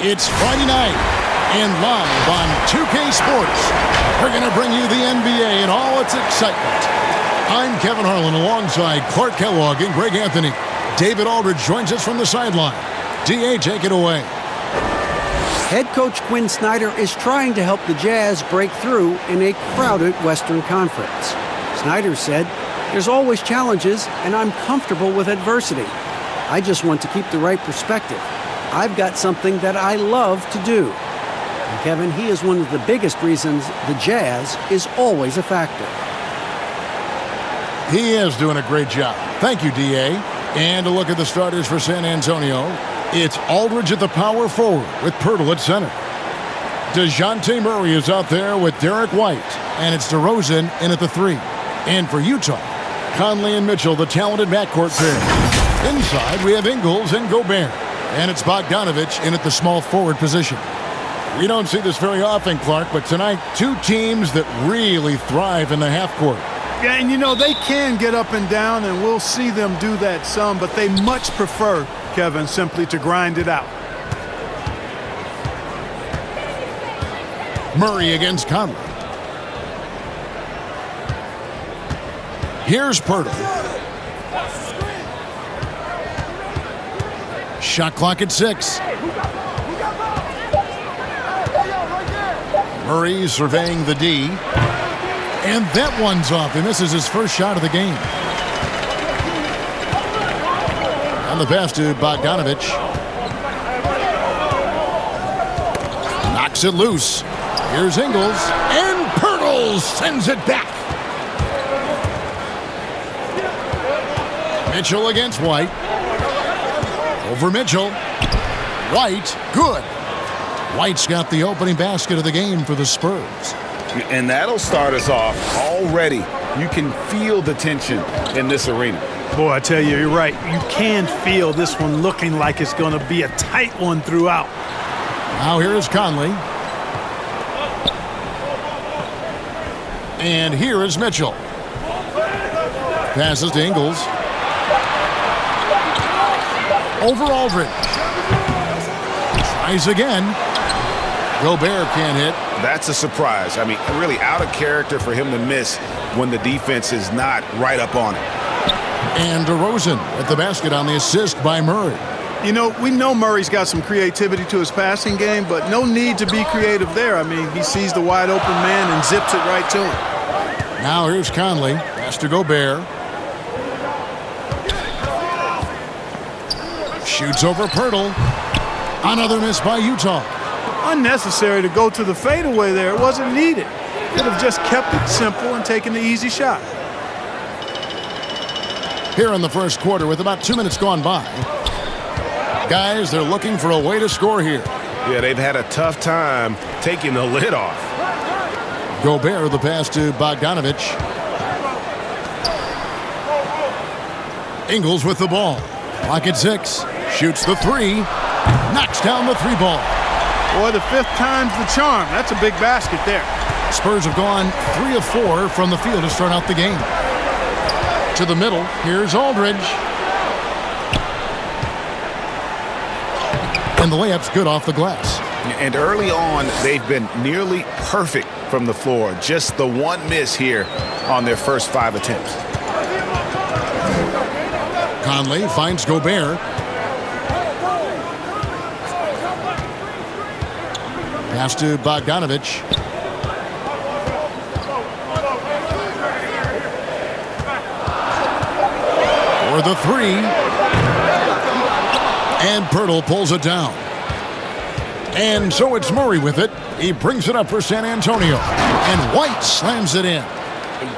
It's Friday night, and live on 2K Sports, we're going to bring you the NBA and all its excitement. I'm Kevin Harlan alongside Clark Kellogg and Greg Anthony. David Aldridge joins us from the sideline. DA, take it away. Head coach Quinn Snyder is trying to help the Jazz break through in a crowded Western Conference. Snyder said, "There's always challenges, and I'm comfortable with adversity. I just want to keep the right perspective. I've got something that I love to do." And Kevin, he is one of the biggest reasons the Jazz is always a factor. He is doing a great job. Thank you, D.A. And a look at the starters for San Antonio. It's Aldridge at the power forward with Pirtle at center. DeJounte Murray is out there with Derek White. And it's DeRozan in at the 3. And for Utah, Conley and Mitchell, the talented backcourt pair. Inside, we have Ingles and Gobert. And it's Bogdanovich in at the small forward position. We don't see this very often, Clark, but tonight, two teams that really thrive in the half court. Yeah, and you know, they can get up and down, and we'll see them do that some, but they much prefer, Kevin, simply to grind it out. Murray against Conley. Here's Pirtle. Shot clock at 6. Murray surveying the D. And that one's off, and this is his first shot of the game. On the pass to Bogdanovich. Knocks it loose. Here's Ingles. And Pirtle sends it back. Mitchell against White. Over Mitchell. White, good. White's got the opening basket of the game for the Spurs. And that'll start us off already. You can feel the tension in this arena. Boy, I tell you, you're right. You can feel this one looking like it's going to be a tight one throughout. Now here is Conley. And here is Mitchell. Passes to Ingles. Over Aldridge. Tries again. Gobert can't hit. That's a surprise. I mean, really out of character for him to miss when the defense is not right up on it. And DeRozan at the basket on the assist by Murray. You know, we know Murray's got some creativity to his passing game, but no need to be creative there. I mean, he sees the wide open man and zips it right to him. Now here's Conley. Pass to Gobert. Shoots over Pirtle. Another miss by Utah. Unnecessary to go to the fadeaway there. It wasn't needed. Could have just kept it simple and taken the easy shot. Here in the first quarter with about 2 minutes gone by. Guys, they're looking for a way to score here. Yeah, they've had a tough time taking the lid off. Gobert, the pass to Bogdanovich. Ingles with the ball. Clock at 6. Shoots the 3. Knocks down the 3 ball. Boy, the 5th time's the charm. That's a big basket there. Spurs have gone 3 of 4 from the field to start out the game. To the middle, here's Aldridge. And the layup's good off the glass. And early on, they've been nearly perfect from the floor. Just the one miss here on their first 5 attempts. Conley finds Gobert. Pass to Bogdanovich. For the 3. And Pirtle pulls it down. And so it's Murray with it. He brings it up for San Antonio. And White slams it in.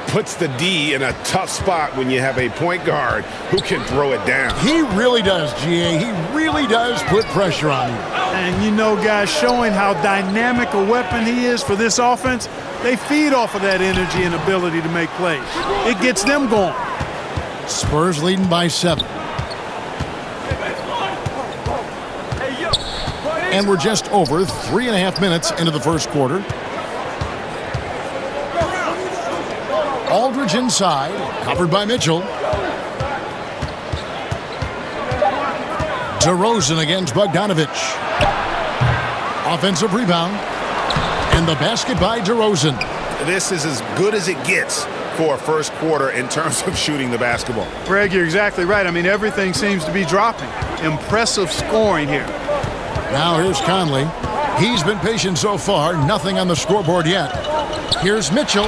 Puts the D in a tough spot when you have a point guard who can throw it down. He really does, G.A. He really does put pressure on you. And you know, guys, showing how dynamic a weapon he is for this offense, they feed off of that energy and ability to make plays. It gets them going. Spurs leading by 7. And we're just over 3.5 minutes into the first quarter. Aldridge inside, covered by Mitchell. DeRozan against Bogdanovich. Offensive rebound. And the basket by DeRozan. This is as good as it gets for a first quarter in terms of shooting the basketball. Greg, you're exactly right. I mean, everything seems to be dropping. Impressive scoring here. Now here's Conley. He's been patient so far. Nothing on the scoreboard yet. Here's Mitchell.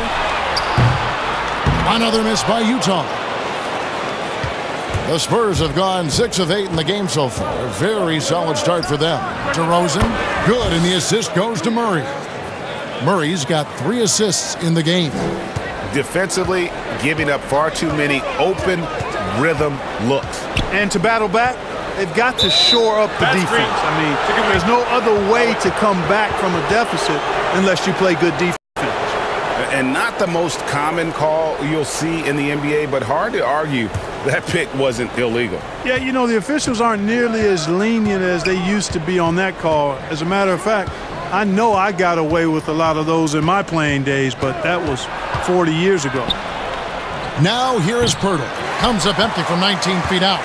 Another miss by Utah. The Spurs have gone 6 of 8 in the game so far. Very solid start for them. DeRozan, good, and the assist goes to Murray. Murray's got 3 assists in the game. Defensively, giving up far too many open rhythm looks. And to battle back, they've got to shore up the defense. I mean, there's no other way to come back from a deficit unless you play good defense. And not the most common call you'll see in the NBA, but hard to argue that pick wasn't illegal. Yeah, you know, the officials aren't nearly as lenient as they used to be on that call. As a matter of fact, I know I got away with a lot of those in my playing days, but that was 40 years ago. Now here is Pirtle. Comes up empty from 19 feet out.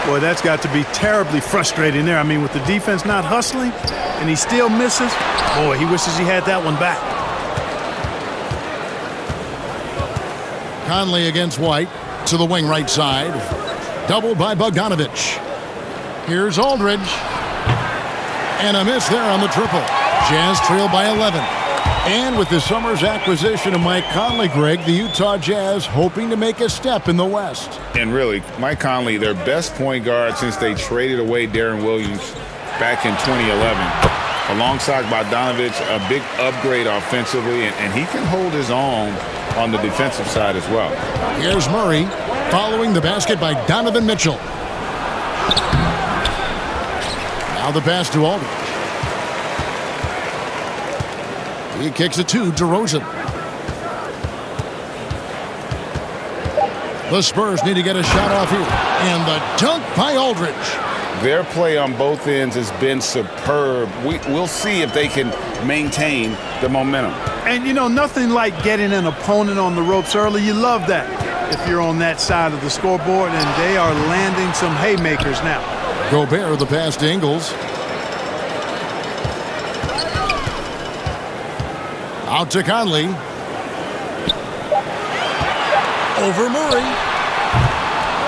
Boy, that's got to be terribly frustrating there. I mean, with the defense not hustling and he still misses, boy, he wishes he had that one back. Conley against White to the wing right side. Doubled by Bogdanovich. Here's Aldridge. And a miss there on the triple. Jazz trail by 11. And with this summer's acquisition of Mike Conley, Greg, the Utah Jazz hoping to make a step in the West. And really, Mike Conley, their best point guard since they traded away Darren Williams back in 2011. Alongside Bogdanovich, a big upgrade offensively, and he can hold his own on the defensive side as well. Here's Murray following the basket by Donovan Mitchell. Now the pass to Aldridge. He kicks it to DeRozan. The Spurs need to get a shot off here. And the dunk by Aldridge. Their play on both ends has been superb. We'll see if they can maintain the momentum. And, you know, nothing like getting an opponent on the ropes early. You love that if you're on that side of the scoreboard, and they are landing some haymakers now. Gobert, the pass to Ingles. Out to Conley. Over Murray.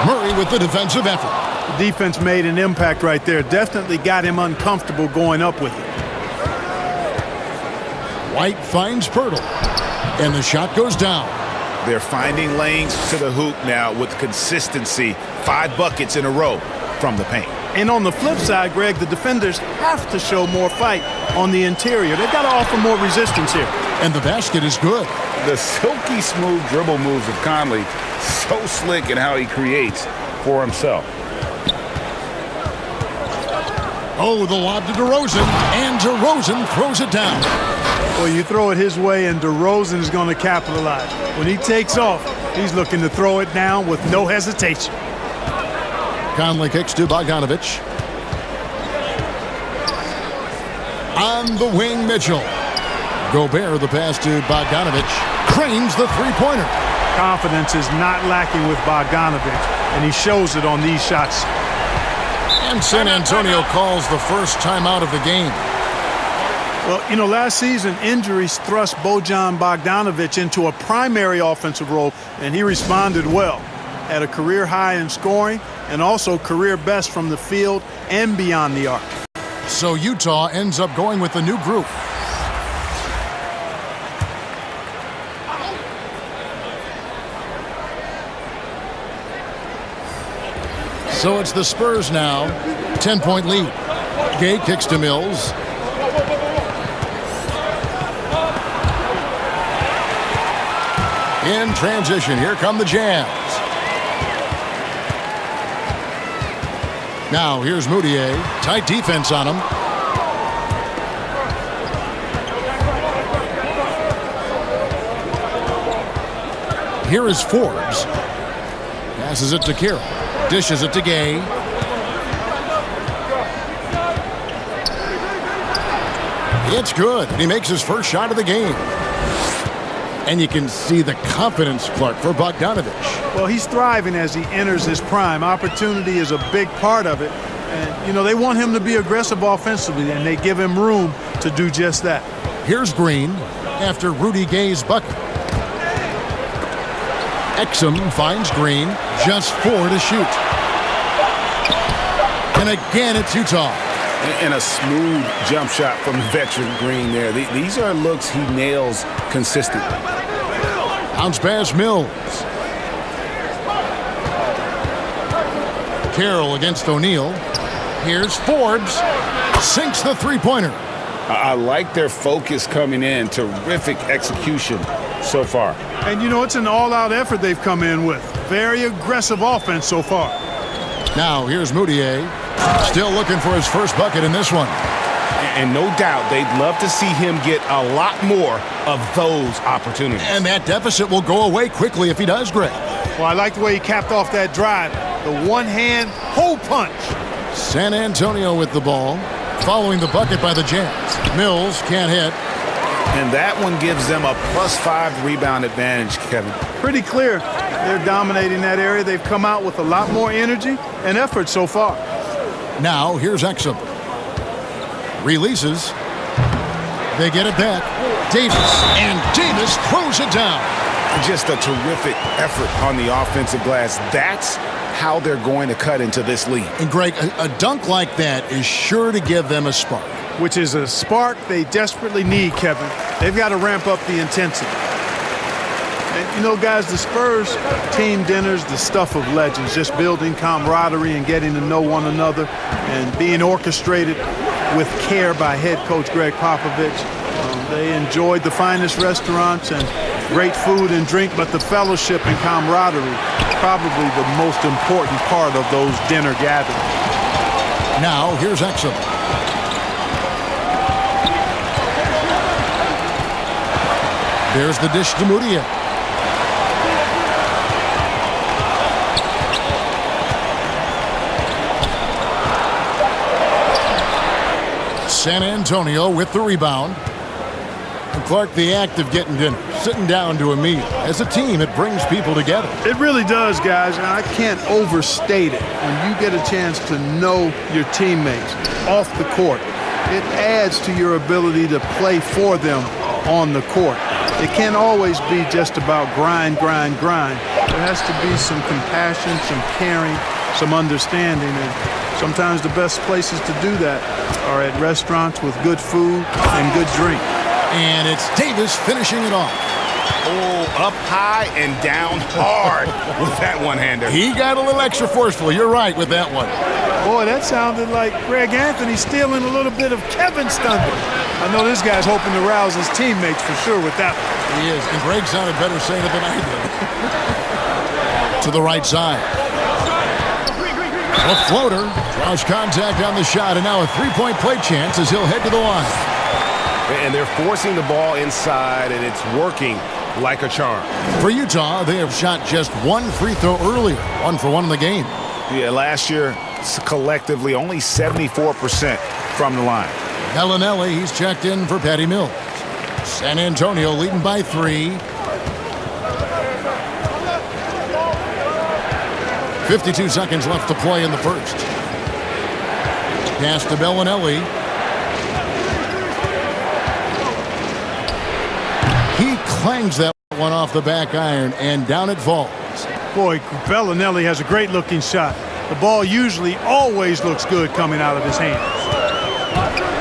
Murray with the defensive effort. The defense made an impact right there. Definitely got him uncomfortable going up with it. White finds Pirtle. And the shot goes down. They're finding lanes to the hoop now with consistency. 5 buckets in a row from the paint. And on the flip side, Greg, the defenders have to show more fight on the interior. They've got to offer more resistance here. And the basket is good. The silky smooth dribble moves of Conley, so slick in how he creates for himself. Oh, the lob to DeRozan, and DeRozan throws it down. Well, you throw it his way, and DeRozan is going to capitalize. When he takes off, he's looking to throw it down with no hesitation. Conley kicks to Bogdanovich. On the wing, Mitchell. Gobert, the pass to Bogdanovich. Cranes the three-pointer. Confidence is not lacking with Bogdanovich, and he shows it on these shots. And San Antonio calls the first timeout of the game. Well, you know, last season, injuries thrust Bojan Bogdanovich into a primary offensive role, and he responded well. Had a career high in scoring and also career best from the field and beyond the arc. So Utah ends up going with the new group. So it's the Spurs now. 10-point lead. Gay kicks to Mills. In transition, here come the Jazz. Now here's Moutier. Tight defense on him. Here is Forbes. Passes it to Carroll. Dishes it to Gay. It's good. He makes his first shot of the game. And you can see the confidence, Clark, for Bogdanovich. Well, he's thriving as he enters his prime. Opportunity is a big part of it. And, you know, they want him to be aggressive offensively, and they give him room to do just that. Here's Green after Rudy Gay's bucket. Exum finds Green, just 4 to shoot. And again, it's Utah. And a smooth jump shot from the veteran Green there. These are looks he nails consistently. Bounce pass Mills. Carroll against O'Neal. Here's Forbes. Sinks the three-pointer. I like their focus coming in. Terrific execution so far. And, you know, it's an all-out effort they've come in with. Very aggressive offense so far. Now, here's Moutier. Still looking for his first bucket in this one. And no doubt they'd love to see him get a lot more of those opportunities. And that deficit will go away quickly if he does, Greg. Well, I like the way he capped off that drive. The one-hand hole punch. San Antonio with the ball. Following the bucket by the Jazz. Mills can't hit. And that one gives them a +5 rebound advantage, Kevin. Pretty clear. They're dominating that area. They've come out with a lot more energy and effort so far. Now, here's Exum. Releases. They get it back. Davis. And Davis throws it down. Just a terrific effort on the offensive glass. That's how they're going to cut into this lead. And, Greg, a dunk like that is sure to give them a spark. Which is a spark they desperately need, Kevin. They've got to ramp up the intensity. And, you know, guys, the Spurs team dinners, the stuff of legends, just building camaraderie and getting to know one another and being orchestrated with care by head coach Greg Popovich. They enjoyed the finest restaurants and great food and drink, but the fellowship and camaraderie, probably the most important part of those dinner gatherings. Now, here's Exum. There's the dish to Moutier. San Antonio with the rebound. And Clark, the act of getting dinner, sitting down to a meal. As a team, it brings people together. It really does, guys, and I can't overstate it. When you get a chance to know your teammates off the court, it adds to your ability to play for them on the court. It can't always be just about grind, grind, grind. There has to be some compassion, some caring, some understanding, and sometimes the best places to do that are at restaurants with good food and good drink. And it's Davis finishing it off. Oh, up high and down hard with that one-hander. He got a little extra forceful. You're right with that one. Boy, that sounded like Greg Anthony stealing a little bit of Kevin's thunder. I know this guy's hoping to rouse his teammates for sure with that one. He is, and Greg sounded better saying it than I did. To the right side. A floater draws contact on the shot, and now a three-point play chance as he'll head to the line. And they're forcing the ball inside, and it's working like a charm. For Utah, they have shot just one free throw earlier, 1 for 1 in the game. Yeah, last year, collectively, only 74% from the line. Bellinelli, he's checked in for Patty Mills. San Antonio leading by 3. 52 seconds left to play in the first. Pass to Bellinelli. He clangs that one off the back iron, and down it falls. Boy, Bellinelli has a great-looking shot. The ball usually always looks good coming out of his hands.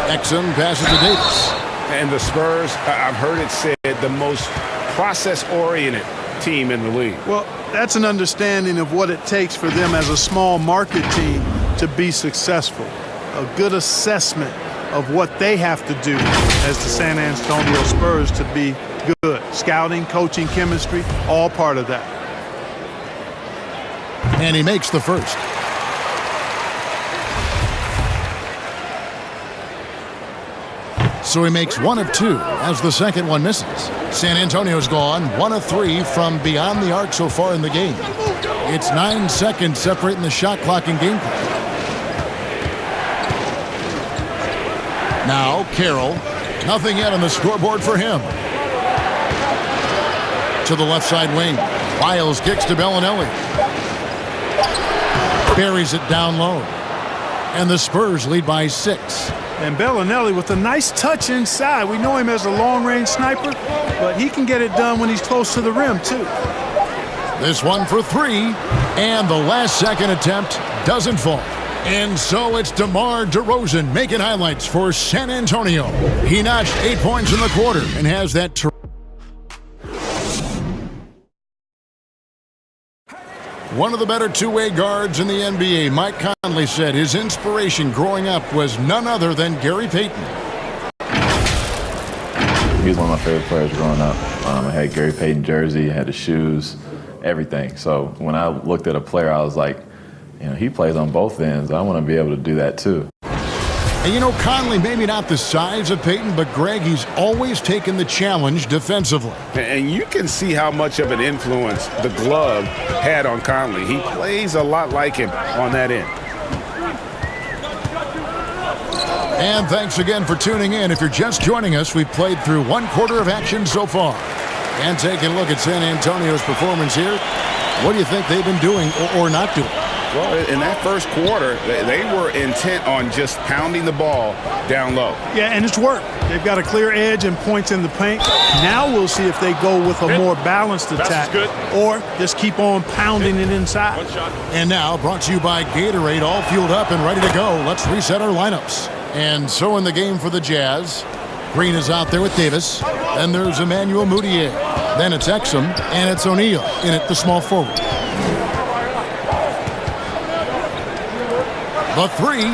Exum passes to Davis. And the Spurs, I've heard it said, the most process-oriented team in the league. Well, that's an understanding of what it takes for them as a small market team to be successful. A good assessment of what they have to do as the San Antonio Spurs to be good. Scouting, coaching, chemistry, all part of that. And he makes the first. So he makes 1 of 2 as the second one misses. San Antonio's gone 1 of 3 from beyond the arc so far in the game. It's 9 seconds separating the shot clock and game clock. Now Carroll, nothing yet on the scoreboard for him. To the left side wing. Wiles kicks to Bellinelli. Buries it down low. And the Spurs lead by 6. And Bellinelli with a nice touch inside. We know him as a long-range sniper, but he can get it done when he's close to the rim, too. This one for three, and the last second attempt doesn't fall. And so it's DeMar DeRozan making highlights for San Antonio. He notched 8 points in the quarter and has that. One of the better two-way guards in the NBA, Mike Conley, said his inspiration growing up was none other than Gary Payton. He was one of my favorite players growing up. I had Gary Payton jersey, had the shoes, everything. So when I looked at a player, I was like, you know, he plays on both ends. I want to be able to do that too. And you know, Conley, maybe not the size of Payton, but Greg, he's always taken the challenge defensively. And you can see how much of an influence the glove had on Conley. He plays a lot like him on that end. And thanks again for tuning in. If you're just joining us, we've played through one quarter of action so far. And taking a look at San Antonio's performance here, what do you think they've been doing or not doing? Well, in that first quarter, they were intent on just pounding the ball down low. Yeah, and it's worked. They've got a clear edge and points in the paint. Now we'll see if they go with a more balanced attack or just keep on pounding it inside. And now, brought to you by Gatorade, all fueled up and ready to go. Let's reset our lineups. And so in the game for the Jazz, Green is out there with Davis. Then there's Emmanuel Mudiay. Then it's Exum, and it's O'Neal in at the small forward. The three.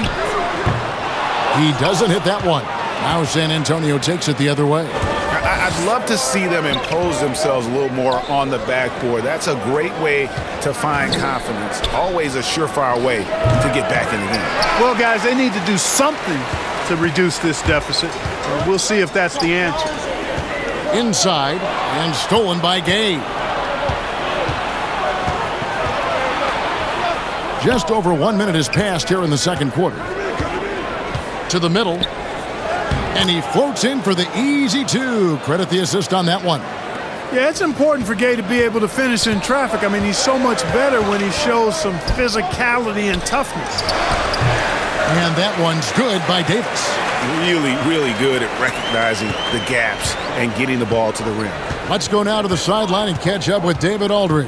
He doesn't hit that one. Now San Antonio takes it the other way. I'd love to see them impose themselves a little more on the backboard. That's a great way to find confidence. Always a surefire way to get back in the game. Well, guys, they need to do something to reduce this deficit. We'll see if that's the answer. Inside and stolen by Gay. Just over 1 minute has passed here in the second quarter. To the middle. And he floats in for the easy two. Credit the assist on that one. Yeah, it's important for Gay to be able to finish in traffic. I mean, he's so much better when he shows some physicality and toughness. And that one's good by Davis. Really, really good at recognizing the gaps and getting the ball to the rim. Let's go now to the sideline and catch up with David Aldridge.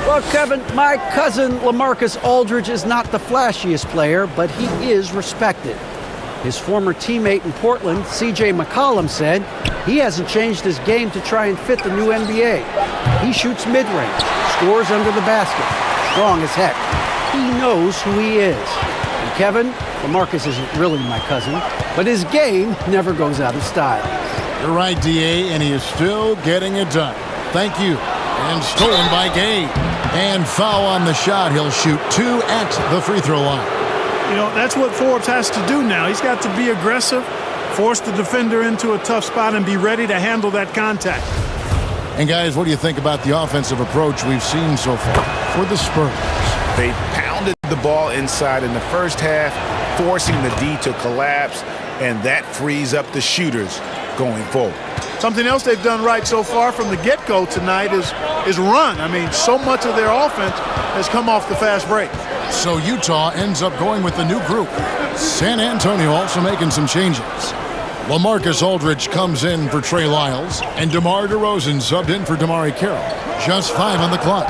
Well, Kevin, my cousin LaMarcus Aldridge is not the flashiest player, but he is respected. His former teammate in Portland, C.J. McCollum, said he hasn't changed his game to try and fit the new NBA. He shoots mid-range, scores under the basket, strong as heck. He knows who he is. And Kevin, LaMarcus isn't really my cousin, but his game never goes out of style. You're right, D.A., and he is still getting it done. Thank you. And stolen by Gay. And foul on the shot. He'll shoot two at the free throw line. You know, that's what Forbes has to do now. He's got to be aggressive, force the defender into a tough spot, and be ready to handle that contact. And, guys, what do you think about the offensive approach we've seen so far for the Spurs? They pounded the ball inside in the first half, forcing the D to collapse, and that frees up the shooters going forward. Something else they've done right so far from the get-go tonight is run. I mean, so much of their offense has come off the fast break. So Utah ends up going with the new group. San Antonio also making some changes. LaMarcus Aldridge comes in for Trey Lyles, and DeMar DeRozan subbed in for DeMar Carroll. Just 5 on the clock.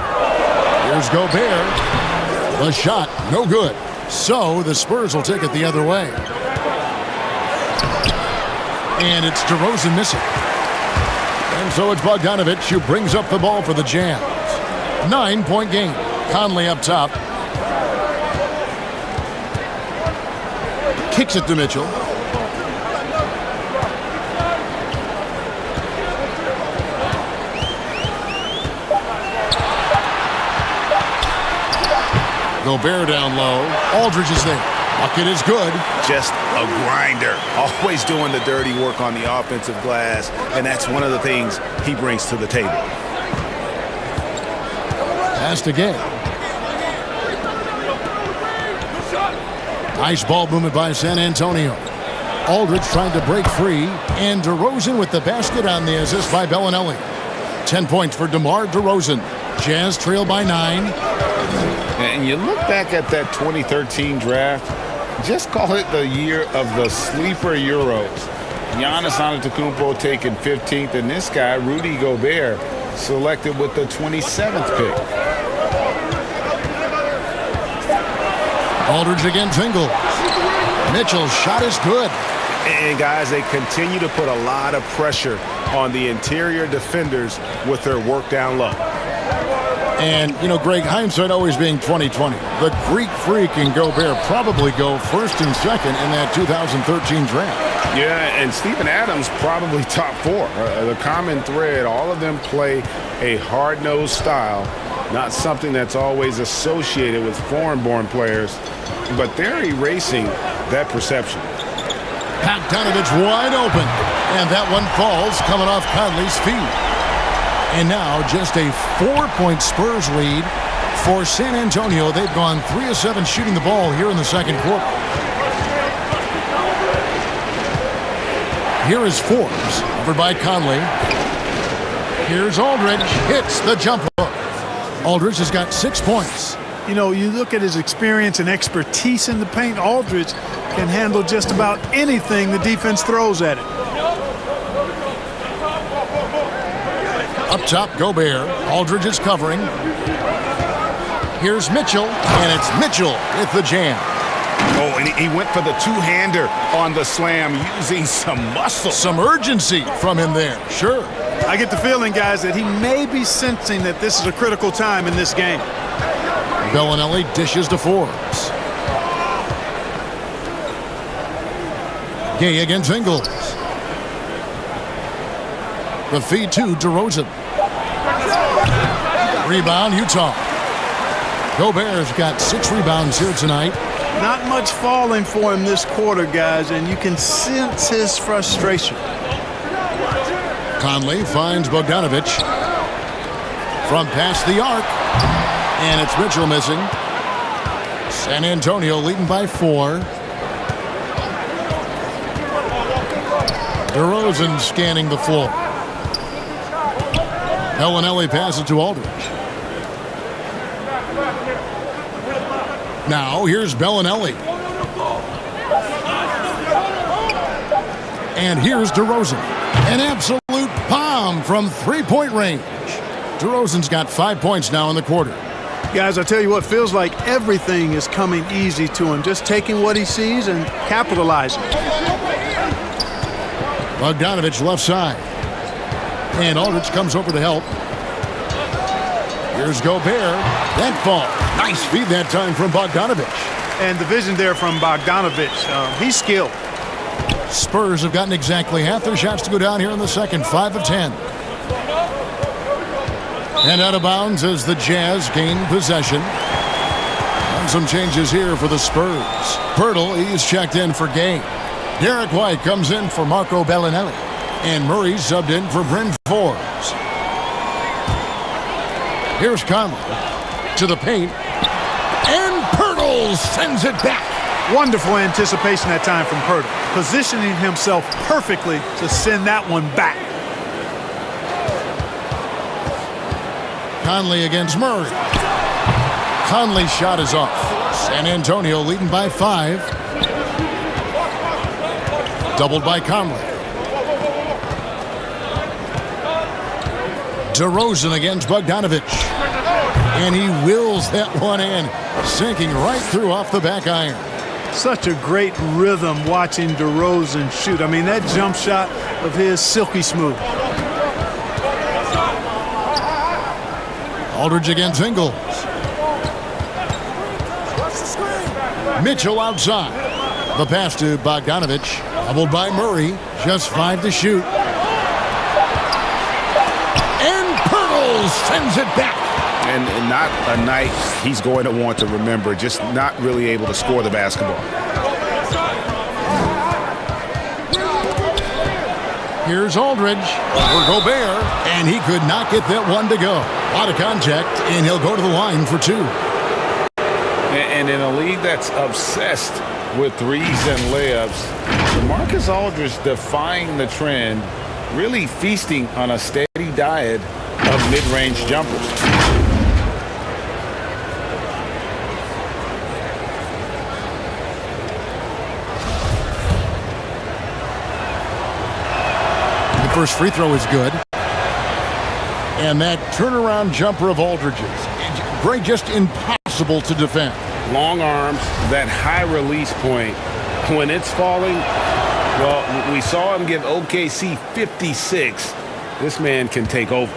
Here's Gobert. The shot, no good. So the Spurs will take it the other way. And it's DeRozan missing. And so it's Bogdanovic who brings up the ball for the Jazz. 9-point game. Conley up top. Kicks it to Mitchell. Gobert down low. Aldridge is there. Bucket is good. Just a grinder. Always doing the dirty work on the offensive glass, and that's one of the things he brings to the table. Pass to Gay. Nice ball movement by San Antonio. Aldridge trying to break free, and DeRozan with the basket on the assist by Bellinelli. 10 points for DeMar DeRozan. Jazz trail by 9. And you look back at that 2013 draft, Just call it the year of the sleeper Euros. Giannis Antetokounmpo taken 15th, and this guy, Rudy Gobert, selected with the 27th pick. Aldridge against Ingles. Mitchell's shot is good. And guys, they continue to put a lot of pressure on the interior defenders with their work down low. And, you know, Greg, hindsight always being 20/20. The Greek Freak and Gobert probably go first and second in that 2013 draft. Yeah, and Steven Adams probably top 4. The common thread, all of them play a hard-nosed style, not something that's always associated with foreign-born players, but they're erasing that perception. Bogdanovich wide open, and that one falls coming off Conley's feet. And now just a 4-point Spurs lead for San Antonio. They've gone 3 of 7 shooting the ball here in the second quarter. Here is Forbes, over by Conley. Here's Aldridge, hits the jump hook. Aldridge has got 6 points. You know, you look at his experience and expertise in the paint, Aldridge can handle just about anything the defense throws at him. Up top, Gobert. Aldridge is covering. Here's Mitchell, and it's Mitchell with the jam. Oh, and he went for the two-hander on the slam using some muscle. Some urgency from him there, sure. I get the feeling, guys, that he may be sensing that this is a critical time in this game. Bellinelli dishes to Forbes. Gay against Ingles. The feed to DeRozan. Rebound, Utah. Gobert's got 6 rebounds here tonight. Not much falling for him this quarter, guys, and you can sense his frustration. Conley finds Bogdanovich from past the arc, and it's Mitchell missing. San Antonio leading by 4. DeRozan scanning the floor. Bellinelli passes to Aldridge. Now here's Bellinelli. And here's DeRozan. An absolute bomb from 3-point range. DeRozan's got 5 points now in the quarter. Guys, I tell you what, feels like everything is coming easy to him. Just taking what he sees and capitalizing. Bogdanovich left side. And Aldridge comes over to help. Here's Gobert. That fall. Nice feed that time from Bogdanovich. And the vision there from Bogdanovich. He's skilled. Spurs have gotten exactly half their shots to go down here in the second. 5 of 10. And out of bounds as the Jazz gain possession. And some changes here for the Spurs. Pirtle, he's checked in for Gay. Derek White comes in for Marco Bellinelli. And Murray subbed in for Bryn Forbes. Here's Conley to the paint. And Pirtle sends it back. Wonderful anticipation that time from Pirtle. Positioning himself perfectly to send that one back. Conley against Murray. Conley's shot is off. San Antonio leading by 5. Doubled by Conley. DeRozan against Bogdanovich. And he wills that one in, sinking right through off the back iron. Such a great rhythm watching DeRozan shoot. I mean, that jump shot of his silky smooth. Aldridge against Ingles. Mitchell outside. The pass to Bogdanovich. Doubled by Murray. Just 5 to shoot. And Pirtle sends it back. And not a night he's going to want to remember, just not really able to score the basketball. Here's Aldridge for Gobert, and he could not get that one to go. A lot of contact, and he'll go to the line for 2. And in a league that's obsessed with threes and layups, DeMarcus Aldridge defying the trend, really feasting on a steady diet of mid-range jumpers. First free throw is good. And that turnaround jumper of Aldridge's. Great, just impossible to defend. Long arms, that high release point. When it's falling, well, we saw him give OKC 56. This man can take over.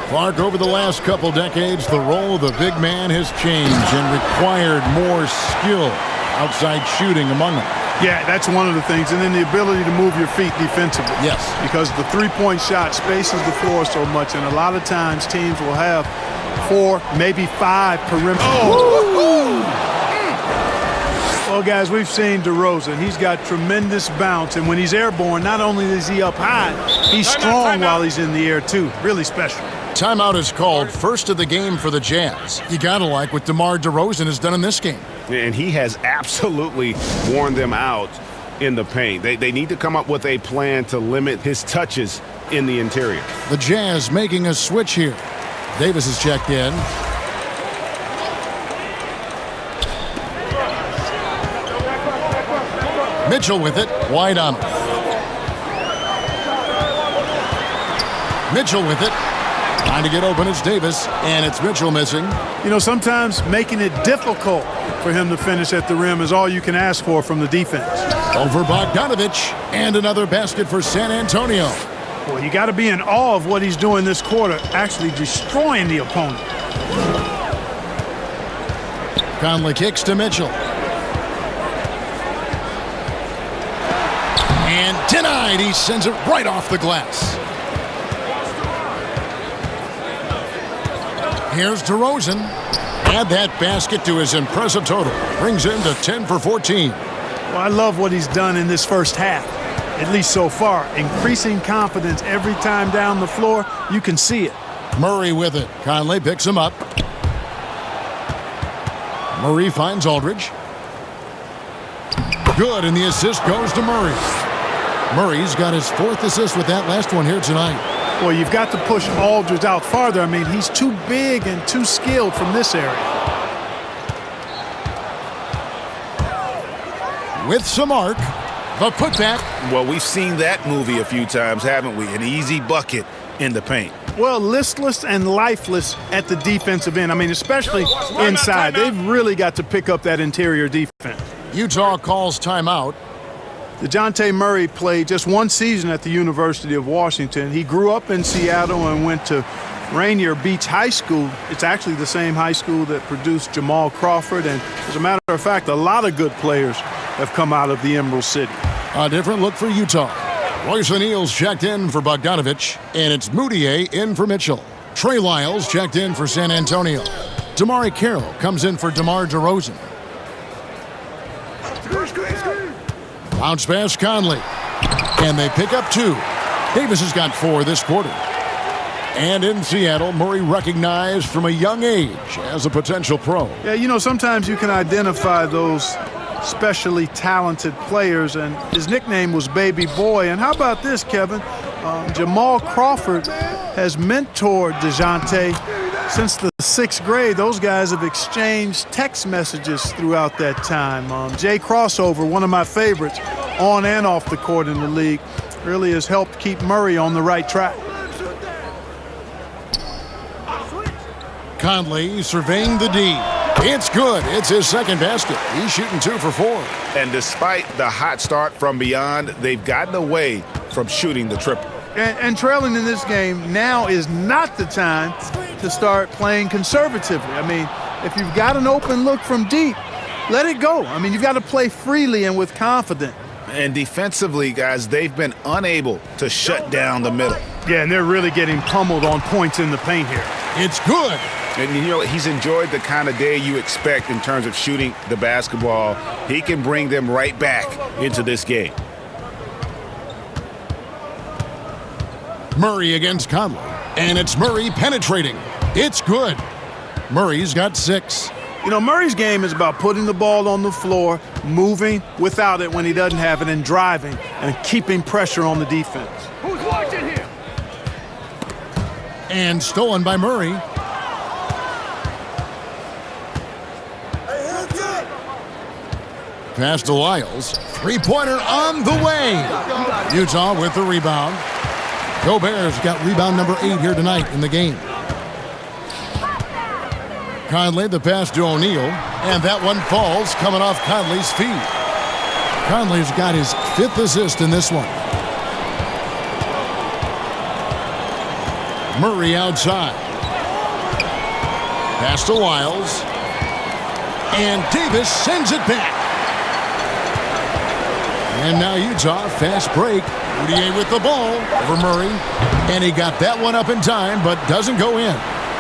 Clark, over the last couple decades, the role of the big man has changed and required more skill outside shooting among them. Yeah, that's one of the things. And then the ability to move your feet defensively. Yes. Because the three-point shot spaces the floor so much, and a lot of times teams will have 4, maybe 5 perimeter. Well, guys, we've seen DeRozan. He's got tremendous bounce, and when he's airborne, not only is he up high, he's strong while he's in the air, too. Really special. Timeout is called, first of the game for the Jazz. You gotta like what DeMar DeRozan has done in this game. And he has absolutely worn them out in the paint. They need to come up with a plan to limit his touches in the interior. The Jazz making a switch here. Davis is checked in. Mitchell with it, wide on him. Mitchell with it. Trying to get open, it's Davis, and it's Mitchell missing. You know, sometimes making it difficult for him to finish at the rim is all you can ask for from the defense. Over Bogdanovich, and another basket for San Antonio. Well, you got to be in awe of what he's doing this quarter, actually destroying the opponent. Conley kicks to Mitchell. And denied. He sends it right off the glass. Here's DeRozan. Add that basket to his impressive total. Brings him to 10 for 14. Well, I love what he's done in this first half, at least so far. Increasing confidence every time down the floor. You can see it. Murray with it. Conley picks him up. Murray finds Aldridge. Good, and the assist goes to Murray. Murray's got his 4th assist with that last one here tonight. Well, you've got to push Aldridge out farther. I mean, he's too big and too skilled from this area. With some arc, the putback. Well, we've seen that movie a few times, haven't we? An easy bucket in the paint. Well, listless and lifeless at the defensive end. I mean, especially inside. They've really got to pick up that interior defense. Utah calls timeout. DeJounte Murray played just 1 season at the University of Washington. He grew up in Seattle and went to Rainier Beach High School. It's actually the same high school that produced Jamal Crawford. And as a matter of fact, a lot of good players have come out of the Emerald City. A different look for Utah. Royce O'Neal's checked in for Bogdanovich, and it's Moutier in for Mitchell. Trey Lyles checked in for San Antonio. Damari Carroll comes in for DeMar DeRozan. Bounce pass Conley. And they pick up 2. Davis has got 4 this quarter. And in Seattle, Murray recognized from a young age as a potential pro. Yeah, you know, sometimes you can identify those specially talented players, and his nickname was Baby Boy. And how about this, Kevin? Jamal Crawford has mentored DeJounte since the 6th grade. Those guys have exchanged text messages throughout that time. Jay Crossover, one of my favorites, on and off the court in the league, really has helped keep Murray on the right track. Conley surveying the D. It's good. It's his 2nd basket. He's shooting 2 for 4. And despite the hot start from beyond, they've gotten away from shooting the triple. And trailing in this game, now is not the time to start playing conservatively. I mean, if you've got an open look from deep, let it go. I mean, you've got to play freely and with confidence. And defensively, guys, they've been unable to shut down the middle. Yeah, and they're really getting pummeled on points in the paint here. It's good. And, you know, he's enjoyed the kind of day you expect in terms of shooting the basketball. He can bring them right back into this game. Murray against Conley. And it's Murray penetrating. It's good. Murray's got 6. You know, Murray's game is about putting the ball on the floor, moving without it when he doesn't have it, and driving and keeping pressure on the defense. Who's watching here? And stolen by Murray. Pass to Lyles. 3-pointer on the way. Utah with the rebound. Gobert's got rebound number 8 here tonight in the game. Conley, the pass to O'Neal, and that one falls coming off Conley's feet. Conley's got his 5th assist in this one. Murray outside. Pass to Wiles. And Davis sends it back. And now Utah, fast break. Routier with the ball over Murray. And he got that one up in time, but doesn't go in.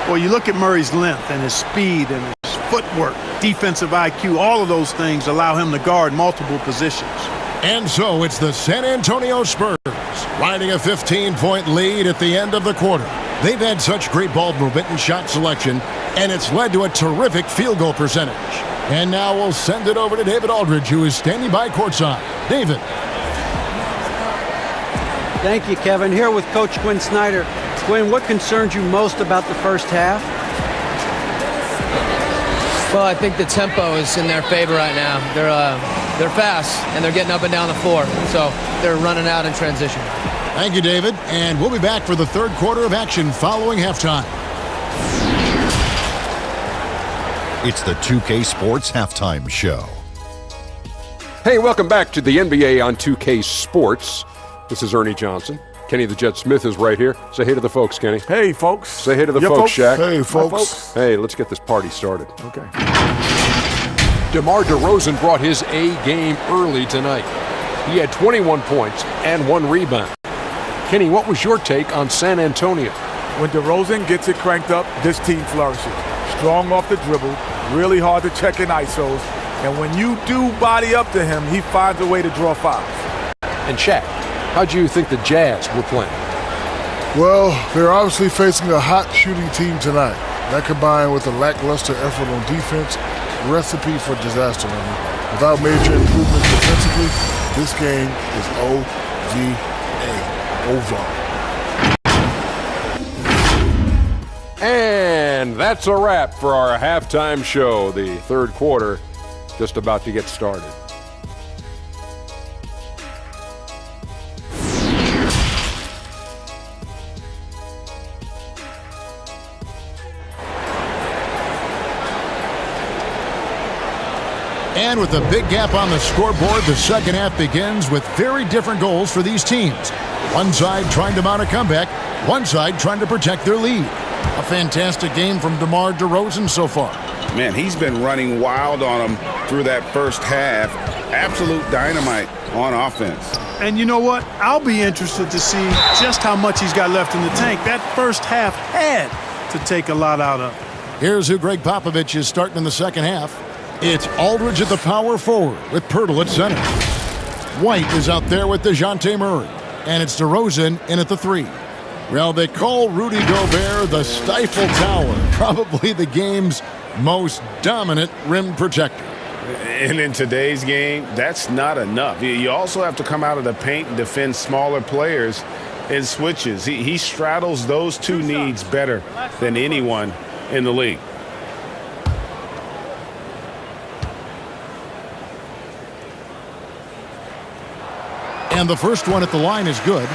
Well, you look at Murray's length and his speed and his footwork, defensive IQ, all of those things allow him to guard multiple positions. And so it's the San Antonio Spurs riding a 15-point lead at the end of the quarter. They've had such great ball movement and shot selection, and it's led to a terrific field goal percentage. And now we'll send it over to David Aldridge, who is standing by courtside. David. Thank you, Kevin. Here with Coach Quinn Snyder. Quinn, what concerns you most about the first half? Well, I think the tempo is in their favor right now. They're fast, and they're getting up and down the floor, so they're running out in transition. Thank you, David. And we'll be back for the third quarter of action following halftime. It's the 2K Sports Halftime Show. Hey, welcome back to the NBA on 2K Sports. This is Ernie Johnson. Kenny the Jet Smith is right here. Say hey to the folks, Kenny. Hey, folks. Say hey to the folks, Shaq. Hey, folks. Hey, let's get this party started. Okay. DeMar DeRozan brought his A game early tonight. He had 21 points and 1 rebound. Kenny, what was your take on San Antonio? When DeRozan gets it cranked up, this team flourishes. Strong off the dribble, really hard to check in ISOs, and when you do body up to him, he finds a way to draw fouls. And Shaq, how'd you think the Jazz were playing? Well, they're obviously facing a hot shooting team tonight. That combined with a lackluster effort on defense, recipe for disaster. Without major improvements defensively, this game is over. And that's a wrap for our halftime show. The third quarter just about to get started. And with a big gap on the scoreboard, the second half begins with very different goals for these teams. One side trying to mount a comeback, one side trying to protect their lead. A fantastic game from DeMar DeRozan so far. Man, he's been running wild on them through that first half. Absolute dynamite on offense. And you know what? I'll be interested to see just how much he's got left in the tank. That first half had to take a lot out of. Here's who Greg Popovich is starting in the second half. It's Aldridge at the power forward with Pirtle at center. White is out there with DeJounte Murray. And it's DeRozan in at the 3. Well, they call Rudy Gobert the Stifle Tower, probably the game's most dominant rim protector. And in today's game, that's not enough. You also have to come out of the paint and defend smaller players in switches. He straddles those two needs better than anyone in the league. And the first one at the line is good.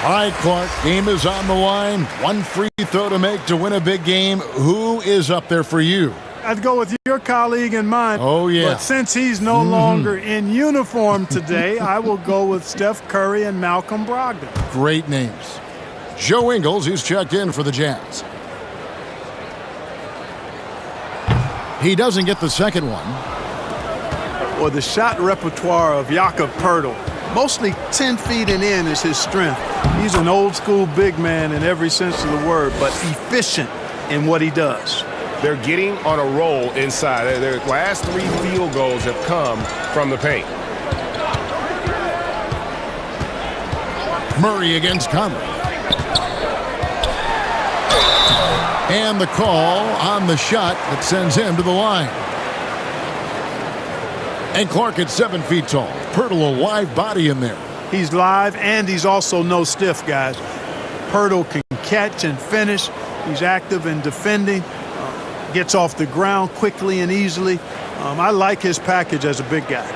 All right, Clark, game is on the line. One free throw to make to win a big game. Who is up there for you? I'd go with your colleague and mine. Oh, yeah. But since he's no longer in uniform today, I will go with Steph Curry and Malcolm Brogdon. Great names. Joe Ingles, who's checked in for the Jazz. He doesn't get the second one. Well, the shot repertoire of Jakob Poeltl, mostly 10 feet and in, is his strength. He's an old-school big man in every sense of the word, but efficient in what he does. They're getting on a roll inside. Their last 3 field goals have come from the paint. Murray against Conley. And the call on the shot that sends him to the line. And Clark at 7 feet tall. Poeltl a live body in there. He's live, and he's also no stiff, guys. Poeltl can catch and finish. He's active in defending. Gets off the ground quickly and easily. I like his package as a big guy.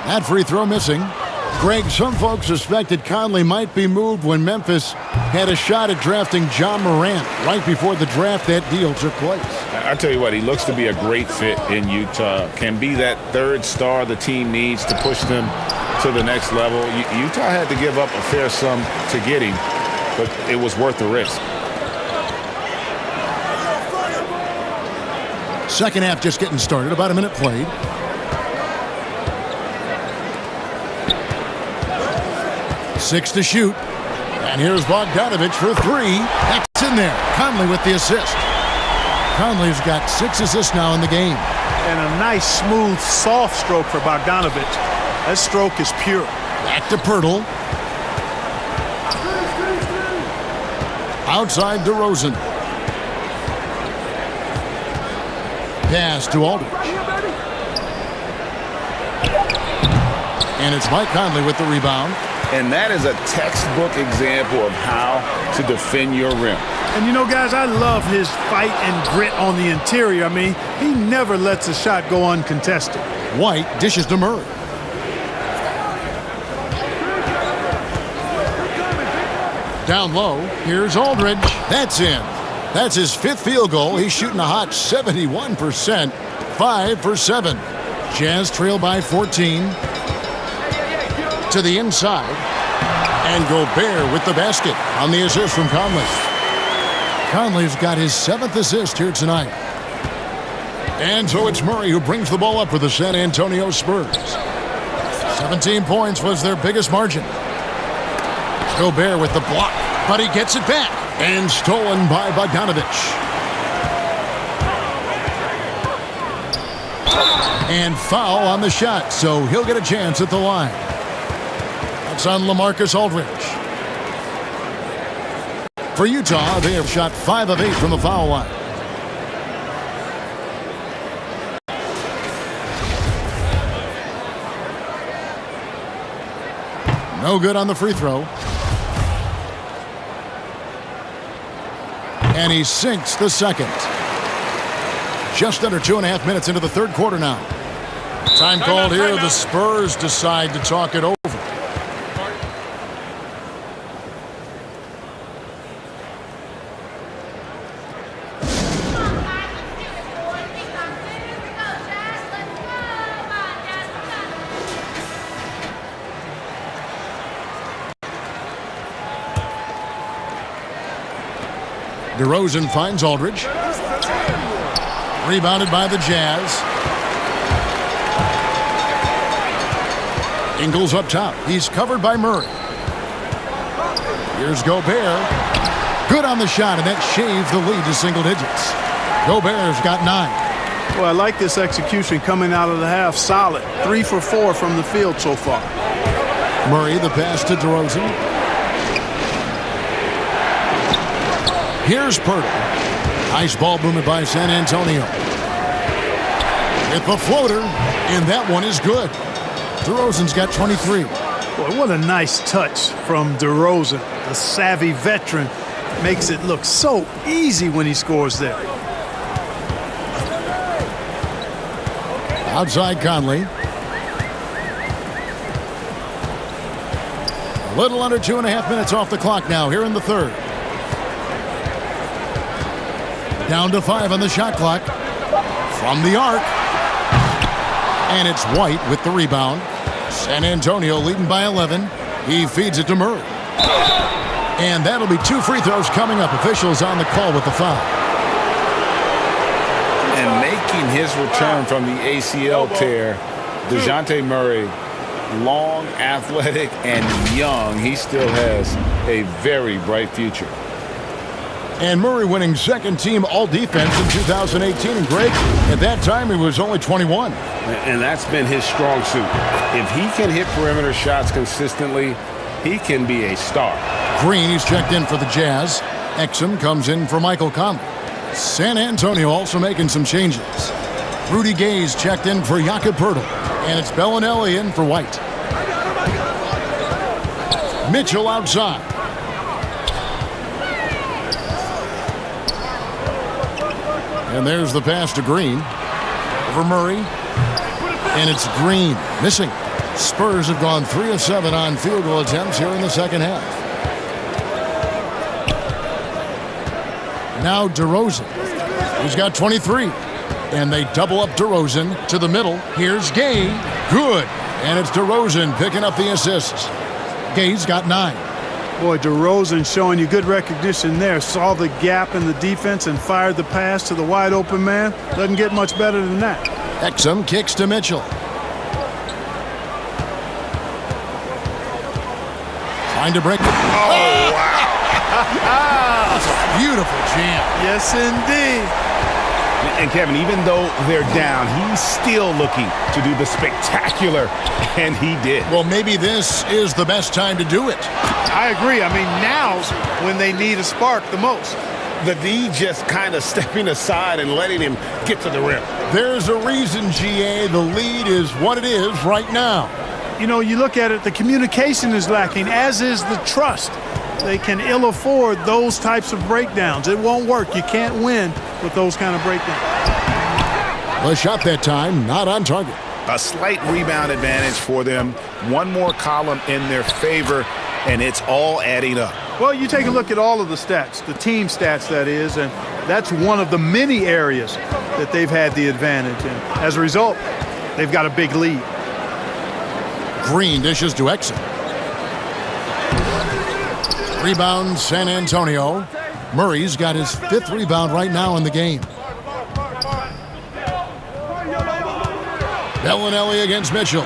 That free throw missing. Greg, some folks suspected Conley might be moved when Memphis had a shot at drafting John Morant right before the draft that deal took place. I tell you what, he looks to be a great fit in Utah. Can be that third star the team needs to push them to the next level. Utah had to give up a fair sum to get him, but it was worth the risk. Second half just getting started, about a minute played. Six to shoot. And here's Bogdanovich for three. That's in there. Conley with the assist. Conley's got 6 assists now in the game. And a nice, smooth, soft stroke for Bogdanovich. That stroke is pure. Back to Pirtle. Outside DeRozan. Pass to Aldridge. And it's Mike Conley with the rebound. And that is a textbook example of how to defend your rim. And you know, guys, I love his fight and grit on the interior. I mean, he never lets a shot go uncontested. White dishes to Murray. Down low, here's Aldridge. That's in. That's his 5th field goal. He's shooting a hot 71%. 5 for 7. Jazz trail by 14. To the inside. And Gobert with the basket on the assist from Conley. Conley's got his 7th assist here tonight. And so it's Murray who brings the ball up for the San Antonio Spurs. 17 points was their biggest margin. Gobert with the block, but he gets it back. And stolen by Bogdanovich. And foul on the shot, so he'll get a chance at the line. That's on LaMarcus Aldridge. For Utah, they have shot 5 of 8 from the foul line. No good on the free throw. And he sinks the second. Just under 2.5 minutes into the third quarter now. Time called here. The Spurs decide to talk it over. DeRozan finds Aldridge. Rebounded by the Jazz. Ingles up top. He's covered by Murray. Here's Gobert. Good on the shot, and that shaves the lead to single digits. Gobert's got 9. Well, I like this execution coming out of the half. Solid. 3 for 4 from the field so far. Murray, the pass to DeRozan. Here's Pirtle. Nice ball movement by San Antonio. With the floater, and that one is good. DeRozan's got 23. Boy, what a nice touch from DeRozan. The savvy veteran makes it look so easy when he scores there. Outside Conley. A little under 2.5 minutes off the clock now here in the third. Down to 5 on the shot clock. From the arc. And it's White with the rebound. San Antonio leading by 11. He feeds it to Murray. And that'll be 2 free throws coming up. Officials on the call with the foul. And making his return from the ACL tear, DeJounte Murray, long, athletic, and young. He still has a very bright future. And Murray winning 2nd team all-defense in 2018. And Greg, at that time, he was only 21. And that's been his strong suit. If he can hit perimeter shots consistently, he can be a star. Green, he's checked in for the Jazz. Exum comes in for Michael Conley. San Antonio also making some changes. Rudy Gay's checked in for Jakob Poeltl. And it's Bellinelli in for White. Mitchell outside. And there's the pass to Green. Over Murray. And it's Green missing. Spurs have gone 3 of 7 on field goal attempts here in the second half. Now DeRozan. He's got 23. And they double up DeRozan to the middle. Here's Gay. Good. And it's DeRozan picking up the assists. Gay's got 9. Boy, DeRozan showing you good recognition there. Saw the gap in the defense and fired the pass to the wide open man. Doesn't get much better than that. Exum kicks to Mitchell. Trying to break. Oh, wow. That's a beautiful jam. Yes, indeed. And Kevin, even though they're down, he's still looking to do the spectacular, and he did. Well, maybe this is the best time to do it. I agree. I mean, now's when they need a spark the most. The D just kind of stepping aside and letting him get to the rim. There's a reason, GA, the lead is what it is right now. You know, you look at it, the communication is lacking, as is the trust. They can ill afford those types of breakdowns. It won't work. You can't win with those kind of breakdowns. The shot that time, not on target. A slight rebound advantage for them. One more column in their favor, and it's all adding up. Well, you take a look at all of the stats, the team stats, that is, and that's one of the many areas that they've had the advantage. And as a result, they've got a big lead. Green dishes to Exum. Rebound, San Antonio. Murray's got his 5th rebound right now in the game. Bellinelli against Mitchell.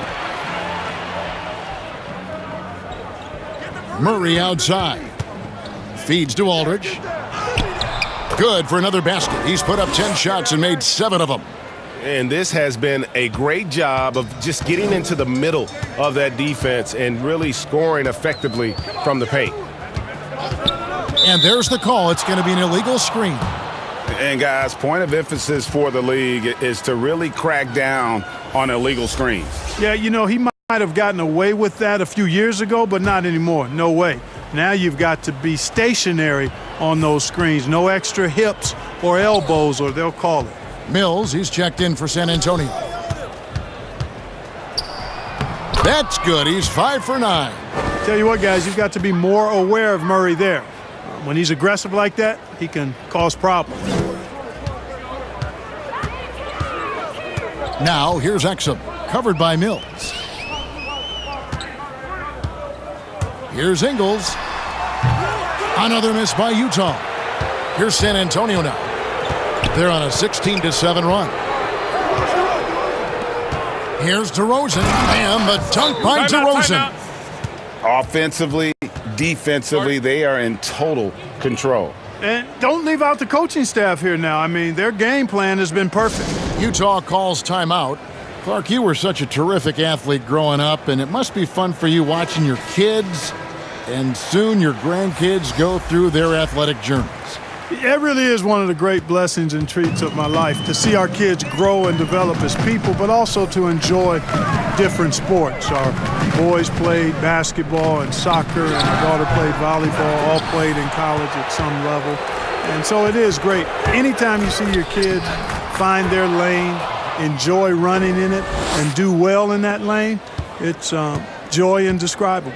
Murray outside. Feeds to Aldridge. Good for another basket. He's put up 10 shots and made 7 of them. And this has been a great job of just getting into the middle of that defense and really scoring effectively from the paint. And there's the call. It's going to be an illegal screen. And, guys, point of emphasis for the league is to really crack down on illegal screens. Yeah, you know, he might have gotten away with that a few years ago, but not anymore. No way. Now you've got to be stationary on those screens. No extra hips or elbows, or they'll call it. Mills, he's checked in for San Antonio. That's good. He's 5 for 9. Tell you what, guys, you've got to be more aware of Murray there. When he's aggressive like that, he can cause problems. Now, here's Exum, covered by Mills. Here's Ingles. Another miss by Utah. Here's San Antonio now. They're on a 16-7 run. Here's DeRozan, and the dunk by DeRozan. Offensively, defensively, they are in total control. And don't leave out the coaching staff here now. I mean, their game plan has been perfect. Utah calls timeout. Clark, you were such a terrific athlete growing up, and it must be fun for you watching your kids and soon your grandkids go through their athletic journeys. It really is one of the great blessings and treats of my life to see our kids grow and develop as people, but also to enjoy different sports. Our boys played basketball and soccer, and our daughter played volleyball, all played in college at some level. And so it is great. Anytime you see your kids find their lane, enjoy running in it, and do well in that lane, it's joy indescribable.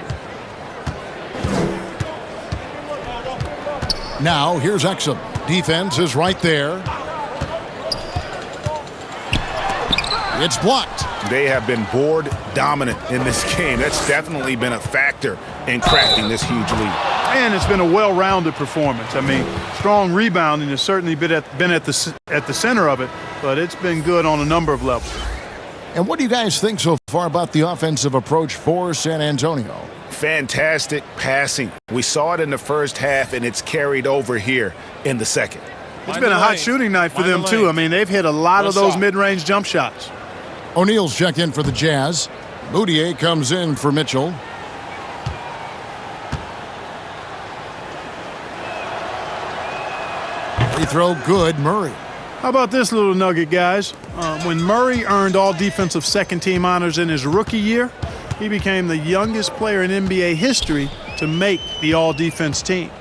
Now, here's Exum. Defense is right there. It's blocked. They have been board dominant in this game. That's definitely been a factor in cracking this huge lead. And it's been a well-rounded performance. I mean, strong rebounding has certainly been at the center of it, but it's been good on a number of levels. And what do you guys think so far about the offensive approach for San Antonio? Fantastic passing. We saw it in the first half, and it's carried over here in the second. It's been a hot shooting night for them, too. I mean, they've hit a lot of those mid-range jump shots. O'Neal's checked in for the Jazz. Moutier comes in for Mitchell. Free throw good, Murray. How about this little nugget, guys? When Murray earned all defensive second-team honors in his rookie year, he became the youngest player in NBA history to make the all-defense team.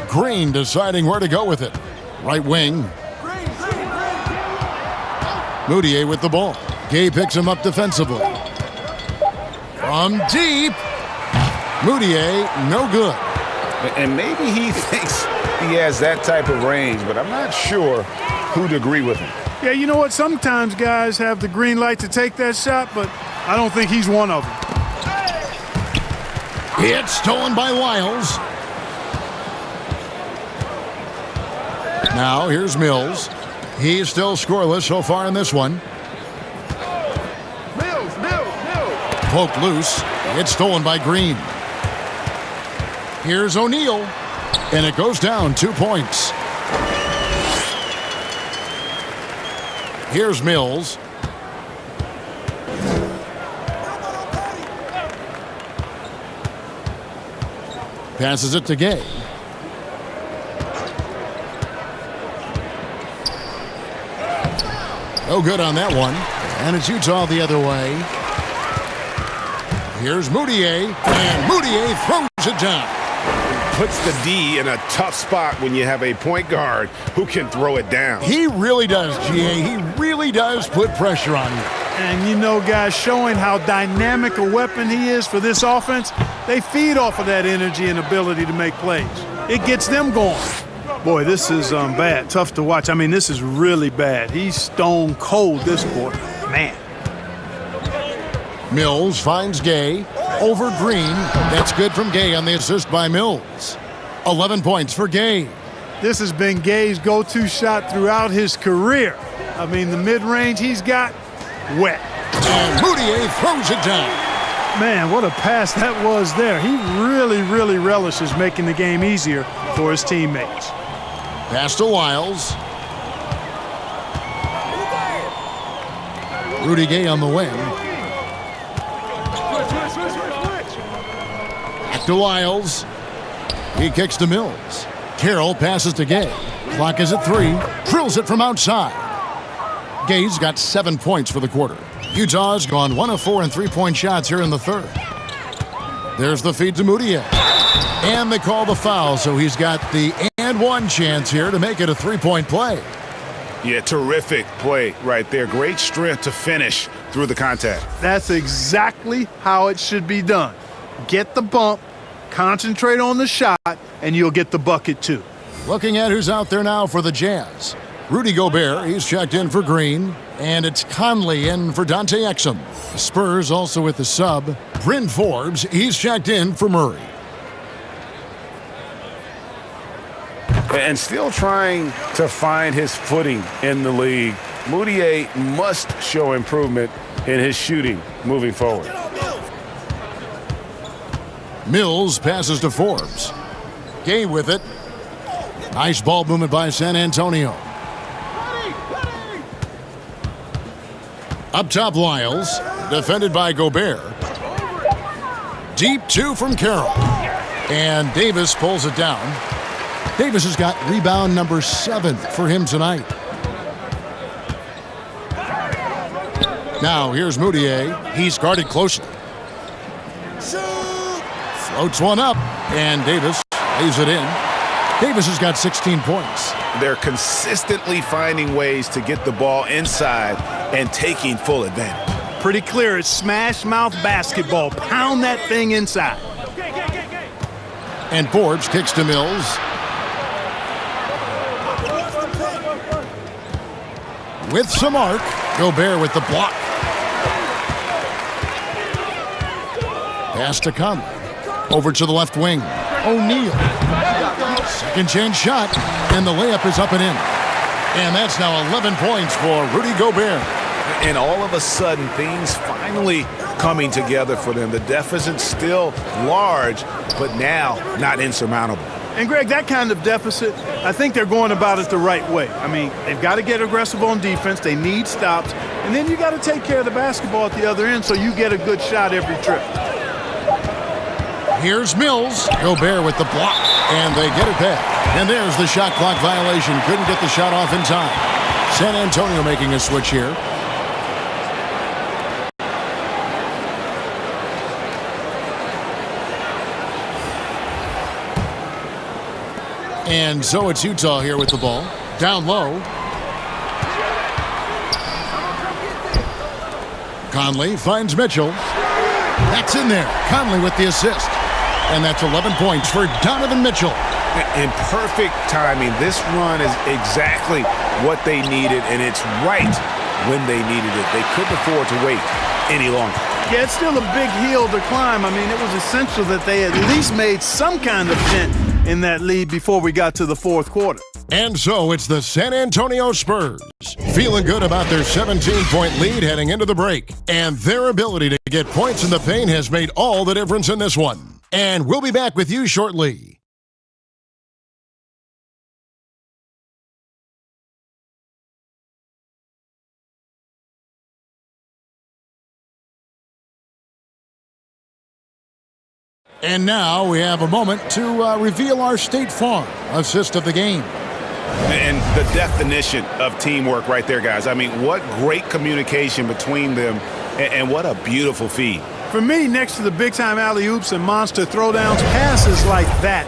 Green deciding where to go with it. Right wing. Moutier with the ball. Gay picks him up defensively. From deep. Moutier, no good. And maybe he thinks he has that type of range, but I'm not sure who'd agree with him. Yeah, you know what? Sometimes guys have the green light to take that shot, but I don't think he's one of them. It's stolen by Wiles. Now here's Mills. He's still scoreless so far in this one. Mills. Poked loose. It's stolen by Green. Here's O'Neal. And it goes down 2 points. Here's Mills. Passes it to Gay. No good on that one. And it's Utah the other way. Here's Moutier. And Moutier throws it down. Puts the D in a tough spot when you have a point guard who can throw it down. He really does, GA. He really does put pressure on you. And you know, guys, showing how dynamic a weapon he is for this offense, they feed off of that energy and ability to make plays. It gets them going. Boy, this is bad. Tough to watch. I mean, this is really bad. He's stone cold, this boy. Man. Mills finds Gay over Green. That's good from Gay on the assist by Mills. 11 points for Gay. This has been Gay's go-to shot throughout his career. I mean, the mid-range he's got, wet. And Moutier throws it down. Man, what a pass that was there. He really relishes making the game easier for his teammates. Pass to Wiles. Rudy Gay on the wing. Back to Wiles. He kicks to Mills. Carroll passes to Gay. Clock is at 3. Drills it from outside. Gay's got 7 points for the quarter. Utah's gone 1 of 4 in three-point shots here in the third. There's the feed to Moutier. And they call the foul, so he's got the and one chance here to make it a three-point play. Yeah, terrific play right there. Great strength to finish through the contact. That's exactly how it should be done. Get the bump, concentrate on the shot, and you'll get the bucket too. Looking at who's out there now for the Jazz. Rudy Gobert, he's checked in for Green. And it's Conley in for Dante Exum. The Spurs also with the sub. Bryn Forbes, he's checked in for Murray. And still trying to find his footing in the league. Moutier must show improvement in his shooting moving forward. Mills passes to Forbes. Gay with it. Nice ball movement by San Antonio. Up top, Wiles. Defended by Gobert. Deep 2 from Carroll. And Davis pulls it down. Davis has got rebound number 7 for him tonight. Now here's Moutier. He's guarded closely. Floats one up. And Davis lays it in. Davis has got 16 points. They're consistently finding ways to get the ball inside and taking full advantage. Pretty clear. It's smash mouth basketball. Pound that thing inside. And Forbes kicks to Mills. With some arc. Gobert with the block. Pass to Conley. Over to the left wing. O'Neal. Second chance shot. And the layup is up and in. And that's now 11 points for Rudy Gobert. And all of a sudden, things finally coming together for them. The deficit's still large, but now not insurmountable. And, Greg, that kind of deficit, I think they're going about it the right way. I mean, they've got to get aggressive on defense. They need stops. And then you got to take care of the basketball at the other end so you get a good shot every trip. Here's Mills. Gobert with the block. And they get it back. And there's the shot clock violation. Couldn't get the shot off in time. San Antonio making a switch here. And so it's Utah here with the ball. Down low. Conley finds Mitchell. That's in there. Conley with the assist. And that's 11 points for Donovan Mitchell. In perfect timing. This run is exactly what they needed, and it's right when they needed it. They couldn't afford to wait any longer. Yeah, it's still a big hill to climb. I mean, it was essential that they at least made some kind of dent in that lead before we got to the fourth quarter. And so it's the San Antonio Spurs, feeling good about their 17-point lead heading into the break. And their ability to get points in the paint has made all the difference in this one. And we'll be back with you shortly. And now we have a moment to reveal our State Farm assist of the game. And the definition of teamwork right there, guys. I mean, what great communication between them, and what a beautiful feed. For me, next to the big-time alley-oops and monster throwdowns, passes like that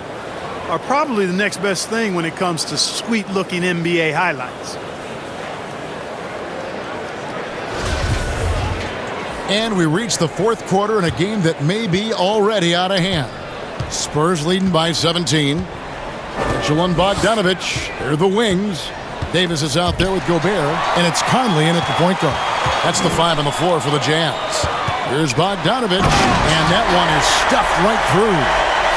are probably the next best thing when it comes to sweet-looking NBA highlights. And we reach the fourth quarter in a game that may be already out of hand. Spurs leading by 17. Mitchell and Bogdanovich, they're the wings. Davis is out there with Gobert, and it's Conley in at the point guard. That's the 5 on the floor for the Jazz. Here's Bogdanovich, and that one is stuffed right through.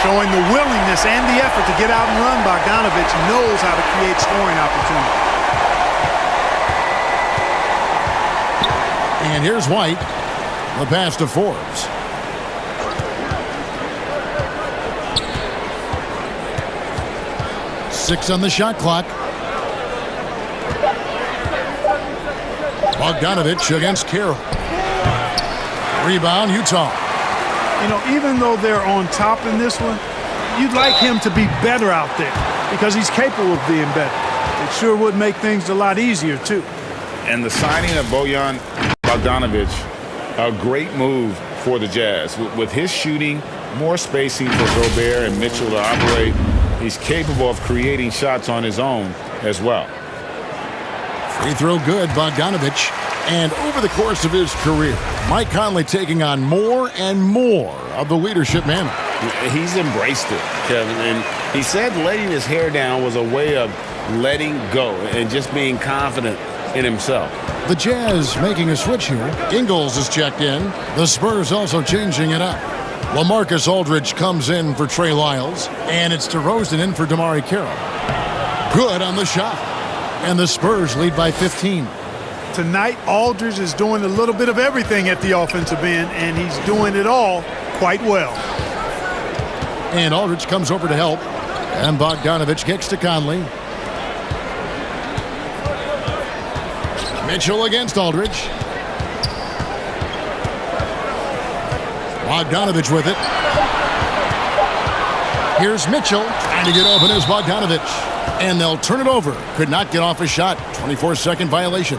Showing the willingness and the effort to get out and run, Bogdanovich knows how to create scoring opportunities. And here's White. The pass to Forbes. Six on the shot clock. Bogdanovich against Carroll. Rebound, Utah. You know, even though they're on top in this one, you'd like him to be better out there because he's capable of being better. It sure would make things a lot easier, too. And the signing of Bojan Bogdanovich, a great move for the Jazz. With his shooting, more spacing for Gobert and Mitchell to operate, he's capable of creating shots on his own as well. Free throw good, Bogdanovich. And over the course of his career, Mike Conley taking on more and more of the leadership mantle. He's embraced it, Kevin. And he said letting his hair down was a way of letting go and just being confident in himself. The Jazz making a switch here. Ingles is checked in. The Spurs also changing it up. LaMarcus Aldridge comes in for Trey Lyles. And it's DeRozan in for Damari Carroll. Good on the shot. And the Spurs lead by 15. Tonight, Aldridge is doing a little bit of everything at the offensive end, and he's doing it all quite well. And Aldridge comes over to help. And Bogdanovich kicks to Conley. Mitchell against Aldridge. Bogdanovich with it. Here's Mitchell. Trying to get open is Bogdanovich. And they'll turn it over. Could not get off a shot. 24-second violation.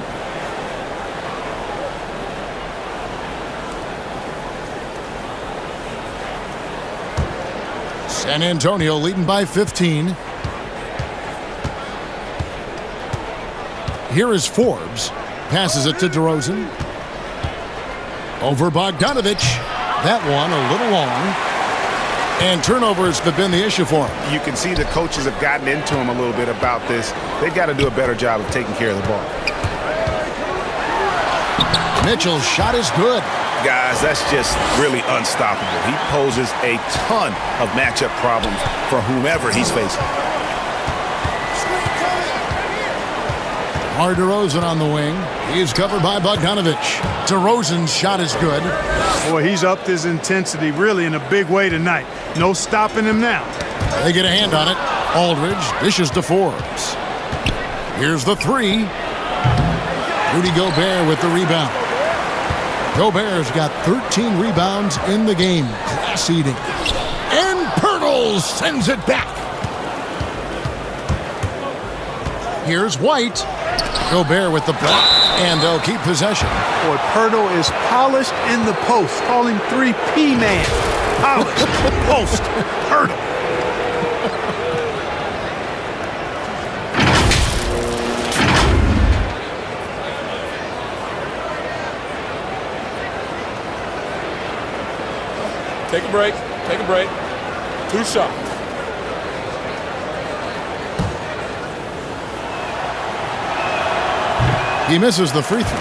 San Antonio leading by 15. Here is Forbes. Passes it to DeRozan. Over Bogdanovich. That one a little long. And turnovers have been the issue for him. You can see the coaches have gotten into him a little bit about this. They've got to do a better job of taking care of the ball. Mitchell's shot is good. Guys, that's just really unstoppable. He poses a ton of matchup problems for whomever he's facing. DeRozan on the wing. He's covered by Bogdanovich. DeRozan's shot is good. Boy, he's upped his intensity really in a big way tonight. No stopping him now. They get a hand on it. Aldridge dishes to Forbes. Here's the three. Rudy Gobert with the rebound. Gobert's got 13 rebounds in the game. Class eating. And Pirtle sends it back. Here's White. Gobert with the block, and they'll keep possession. Boy, Pirtle is polished in the post. Call him 3P man. Polished, post, Pirtle. Take a break. Take a break. 2 shots. He misses the free throw.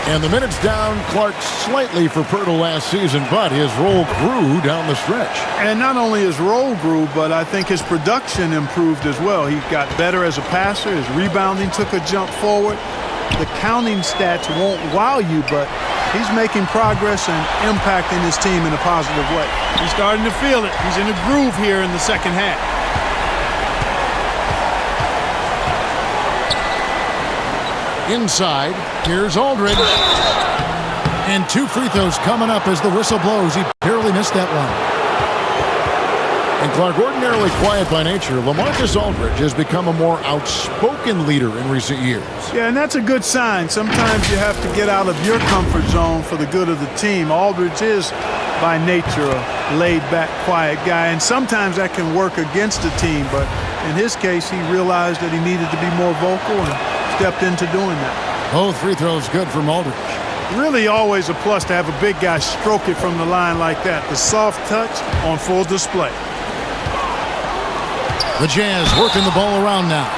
And the minutes down, Clark slightly for Pirtle last season, but his role grew down the stretch. And not only his role grew, but I think his production improved as well. He got better as a passer. His rebounding took a jump forward. The counting stats won't wow you, but he's making progress and impacting his team in a positive way. He's starting to feel it. He's in a groove here in the second half. Inside, here's Aldridge. And 2 free throws coming up as the whistle blows. He barely missed that one. And Clark, ordinarily quiet by nature, LaMarcus Aldridge has become a more outspoken leader in recent years. Yeah, and that's a good sign. Sometimes you have to get out of your comfort zone for the good of the team. Aldridge is, by nature, a laid-back, quiet guy, and sometimes that can work against the team. But in his case, he realized that he needed to be more vocal and stepped into doing that. Both free throws good from Aldridge. Really always a plus to have a big guy stroke it from the line like that. The soft touch on full display. The Jazz working the ball around now.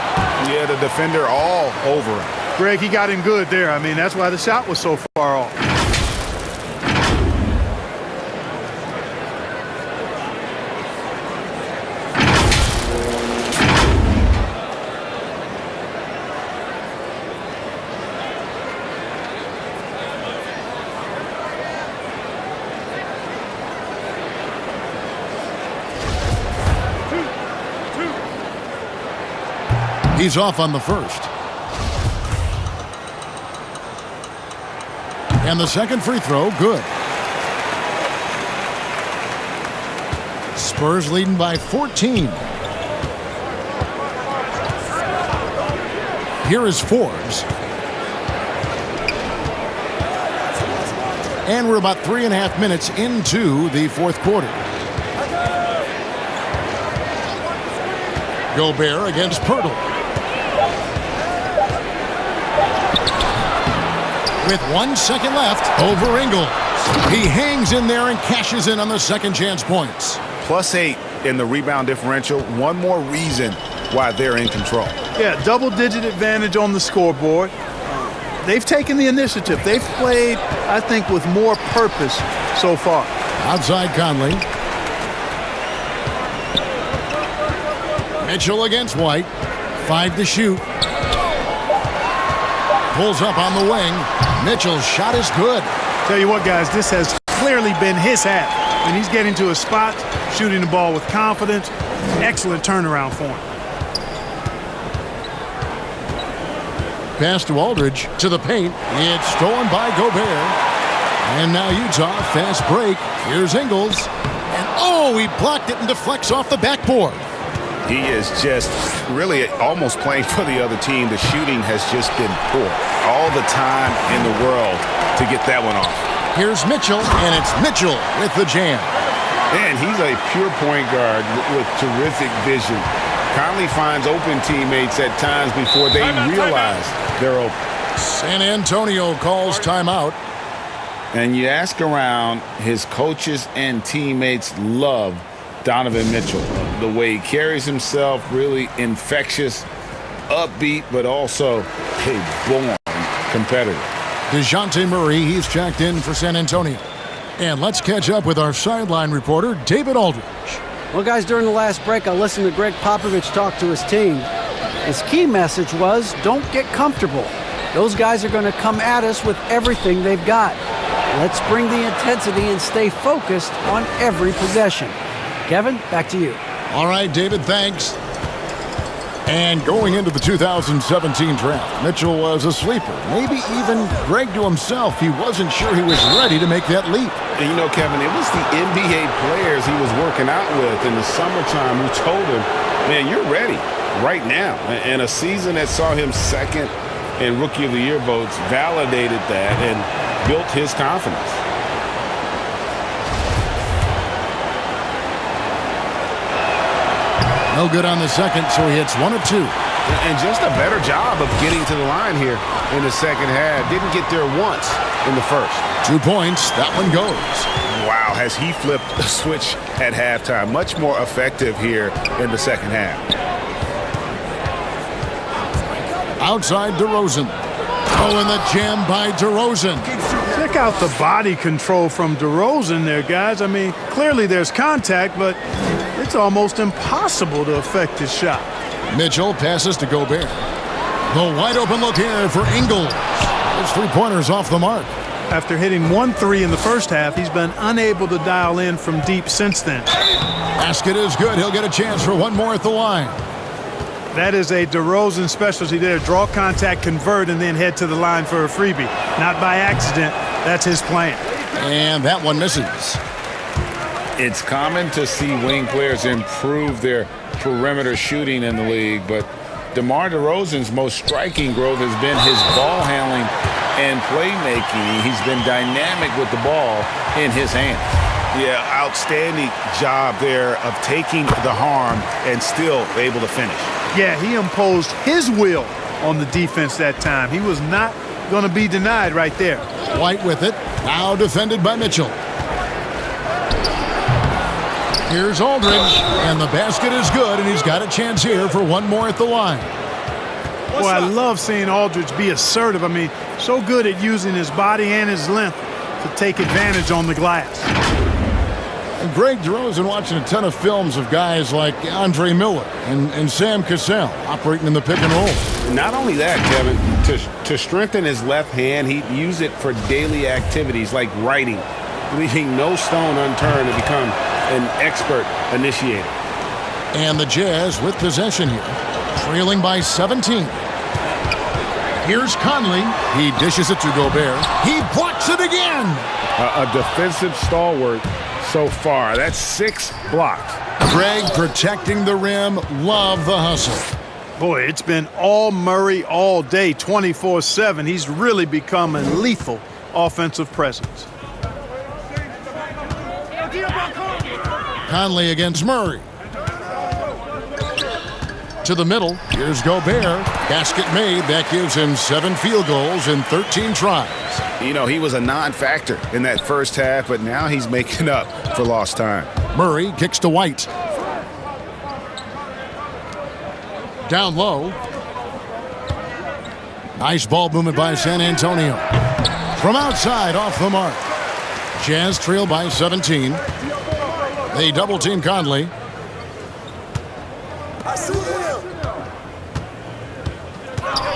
Yeah, the defender all over him. Greg, he got him good there. I mean, that's why the shot was so far off. He's off on the first. And the second free throw, good. Spurs leading by 14. Here is Forbes. And we're about 3.5 minutes into the fourth quarter. Gobert against Pirtle. With 1 second left, over Ingles. He hangs in there and cashes in on the second chance points. +8 in the rebound differential. One more reason why they're in control. Yeah, double-digit advantage on the scoreboard. They've taken the initiative. They've played, I think, with more purpose so far. Outside Conley. Mitchell against White. 5 to shoot. Pulls up on the wing. Mitchell's shot is good. Tell you what, guys, this has clearly been his half. When he's getting to a spot, shooting the ball with confidence, excellent turnaround for him. Pass to Aldridge to the paint. It's stolen by Gobert. And now Utah, fast break. Here's Ingles. And oh, he blocked it and deflects off the backboard. He is just really almost playing for the other team. The shooting has just been poor. All the time in the world to get that one off. Here's Mitchell, and it's Mitchell with the jam. And he's a pure point guard with terrific vision. Conley finds open teammates at times before they realize they're open. San Antonio calls timeout. And you ask around, his coaches and teammates love Donovan Mitchell. The way he carries himself, really infectious, upbeat, but also a born competitor. DeJounte Murray, he's checked in for San Antonio. And let's catch up with our sideline reporter, David Aldridge. Well, guys, during the last break, I listened to Greg Popovich talk to his team. His key message was, don't get comfortable. Those guys are going to come at us with everything they've got. Let's bring the intensity and stay focused on every possession. Kevin, back to you. All right, David, thanks. And going into the 2017 draft, Mitchell was a sleeper. Maybe even Greg to himself, he wasn't sure he was ready to make that leap. And you know, Kevin, it was the NBA players he was working out with in the summertime who told him, man, you're ready right now. And a season that saw him second in Rookie of the Year votes validated that and built his confidence. No good on the second, so he hits 1 of 2. And just a better job of getting to the line here in the second half. Didn't get there once in the first. 2 points. That one goes. Wow, has he flipped the switch at halftime. Much more effective here in the second half. Outside DeRozan. Oh, and the jam by DeRozan. Check out the body control from DeRozan there, guys. I mean, clearly there's contact, but it's almost impossible to affect his shot. Mitchell passes to Gobert. The wide open look here for Ingles. His three-pointers off the mark. After hitting 1 3 in the first half, he's been unable to dial in from deep since then. Basket is good. He'll get a chance for one more at the line. That is a DeRozan specialty there. Draw contact, convert, and then head to the line for a freebie. Not by accident. That's his plan. And that one misses. It's common to see wing players improve their perimeter shooting in the league, but DeMar DeRozan's most striking growth has been his ball handling and playmaking. He's been dynamic with the ball in his hands. Yeah, outstanding job there of taking the harm and still able to finish. Yeah, he imposed his will on the defense that time. He was not going to be denied right there. White with it. Now defended by Mitchell. Here's Aldridge, and the basket is good, and he's got a chance here for one more at the line. Boy, I love seeing Aldridge be assertive. I mean, so good at using his body and his length to take advantage on the glass. And Greg DeRozan watching a ton of films of guys like Andre Miller and Sam Cassell operating in the pick and roll. Not only that, Kevin, to strengthen his left hand, he'd use it for daily activities like writing, leaving no stone unturned to become an expert initiator. And the Jazz with possession here, trailing by 17. Here's Conley. He dishes it to Gobert. He blocks it again. A defensive stalwart so far. That's 6 blocks. Greg protecting the rim. Love the hustle. Boy, it's been all Murray all day, 24/7. He's really become a lethal offensive presence. Conley against Murray. To the middle. Here's Gobert. Basket made. That gives him 7 field goals in 13 tries. You know, he was a non-factor in that first half, but now he's making up for lost time. Murray kicks to White. Down low. Nice ball movement by San Antonio. From outside, off the mark. Jazz trail by 17. They double-team Conley.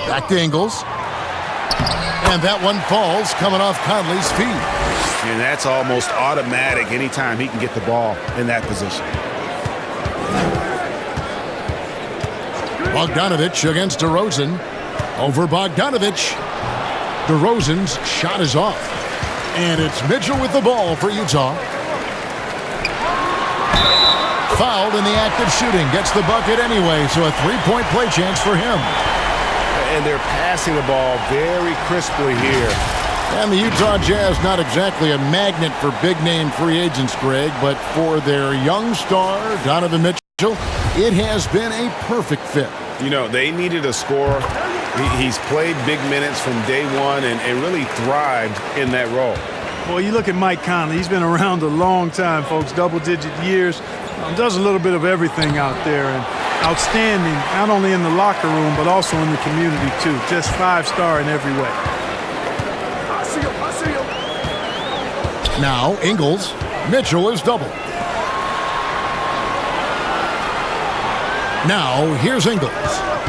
Back to Ingles. And that one falls coming off Conley's feet. And that's almost automatic anytime he can get the ball in that position. Bogdanovich against DeRozan. Over Bogdanovich. DeRozan's shot is off. And it's Mitchell with the ball for Utah. Fouled in the act of shooting. Gets the bucket anyway, so a 3-point play chance for him. And they're passing the ball very crisply here. And the Utah Jazz, not exactly a magnet for big-name free agents, Greg, but for their young star, Donovan Mitchell, it has been a perfect fit. You know, they needed a scorer. He's played big minutes from day one and really thrived in that role. Boy, you look at Mike Conley. He's been around a long time, folks, double-digit years. Does a little bit of everything out there, and outstanding, not only in the locker room, but also in the community, too. Just 5-star in every way. Now, Ingles. Mitchell is double. Now, here's Ingles.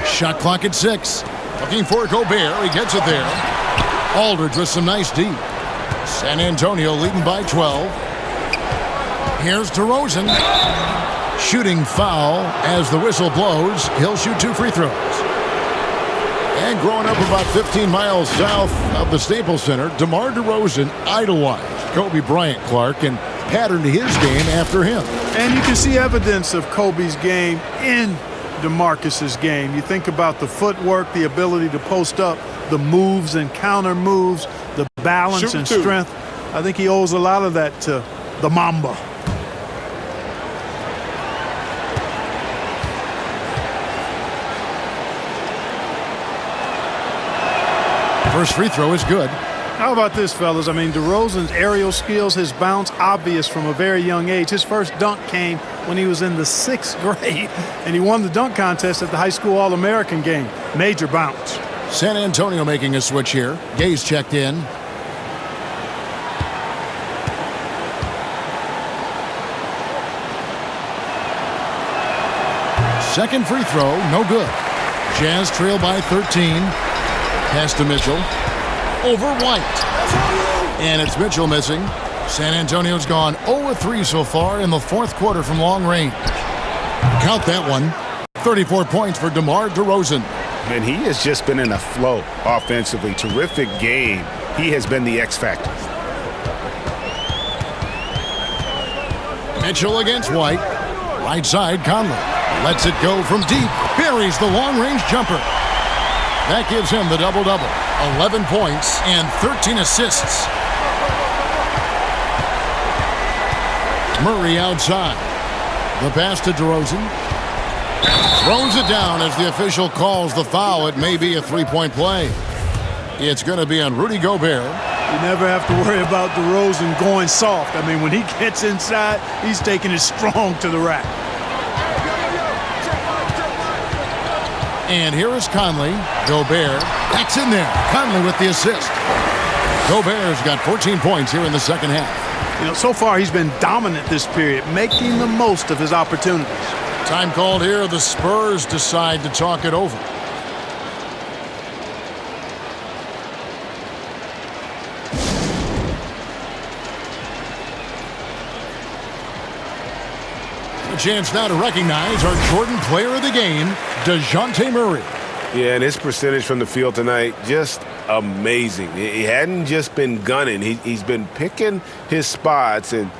Shot clock at 6. Looking for Gobert. He gets it there. Aldridge with some nice D. San Antonio leading by 12. Here's DeRozan. Shooting foul as the whistle blows. He'll shoot 2 free throws. And growing up about 15 miles south of the Staples Center, DeMar DeRozan idolized Kobe Bryant, Clark, and patterned his game after him. And you can see evidence of Kobe's game in DeMarcus's game. You think about the footwork, the ability to post up, the moves and counter moves, the balance and strength. I think he owes a lot of that to the Mamba. First free throw is good. How about this, fellas? I mean, DeRozan's aerial skills, his bounce, obvious from a very young age. His first dunk came when he was in the 6th grade, and he won the dunk contest at the high school All-American game. Major bounce. San Antonio making a switch here. Gay's checked in. Second free throw, no good. Jazz trail by 13. Pass to Mitchell. Over White. And it's Mitchell missing. San Antonio's gone 0-3 so far in the 4th quarter from long range. Count that one. 34 points for DeMar DeRozan. And he has just been in a flow offensively. Terrific game. He has been the X factor. Mitchell against White. Right side, Conley. Lets it go from deep. Buries the long-range jumper. That gives him the double-double. 11 points and 13 assists. Murray outside. The pass to DeRozan. Throws it down as the official calls the foul. It may be a three-point play. It's going to be on Rudy Gobert. You never have to worry about DeRozan going soft. I mean, when he gets inside, he's taking it strong to the rack. And here is Conley. Gobert. That's in there. Conley with the assist. Gobert's got 14 points here in the second half. You know, so far he's been dominant this period, making the most of his opportunities. Time called here. The Spurs decide to talk it over. A chance now to recognize our Jordan Player of the Game, DeJounte Murray. Yeah, and his percentage from the field tonight, just amazing. He hadn't just been gunning. He's been picking his spots, and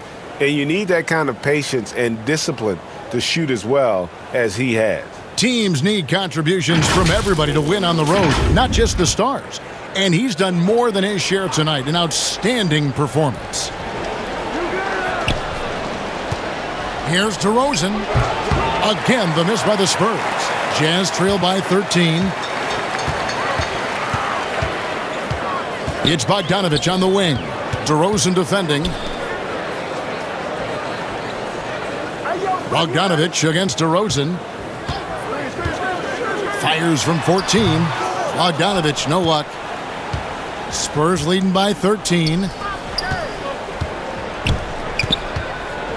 you need that kind of patience and discipline to shoot as well as he has. Teams need contributions from everybody to win on the road, not just the stars. And he's done more than his share tonight. An outstanding performance. Here's DeRozan. Again, the miss by the Spurs. Jazz trail by 13. It's Bogdanovich on the wing. DeRozan defending. Bogdanovich against DeRozan. Fires from 14. Bogdanovich, no luck. Spurs leading by 13.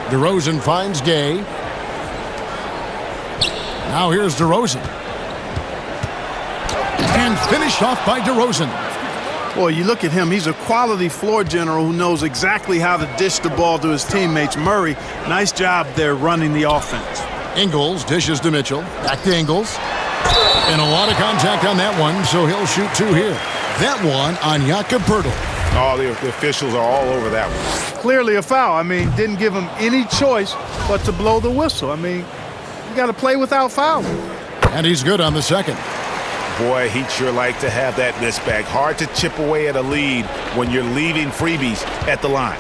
DeRozan finds Gay. Now here's DeRozan. And finished off by DeRozan. Boy, you look at him, he's a quality floor general who knows exactly how to dish the ball to his teammates. Murray, nice job there running the offense. Ingles dishes to Mitchell. Back to Ingles. And a lot of contact on that one, so he'll shoot two here. That one on Jakob Poeltl. Oh, the officials are all over that one. Clearly a foul. I mean, didn't give him any choice but to blow the whistle. I mean, you got to play without fouling. And he's good on the second. Boy, he'd sure like to have that miss back. Hard to chip away at a lead when you're leaving freebies at the line.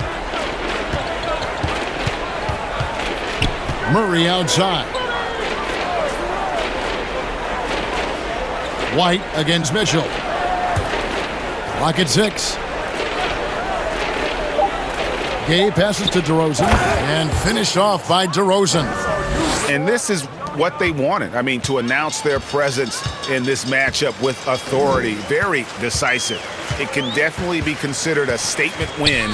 Murray outside. White against Mitchell. Clock at 6. Gay passes to DeRozan and finished off by DeRozan. And this is what they wanted. I mean, to announce their presence in this matchup with authority. Very decisive. It can definitely be considered a statement win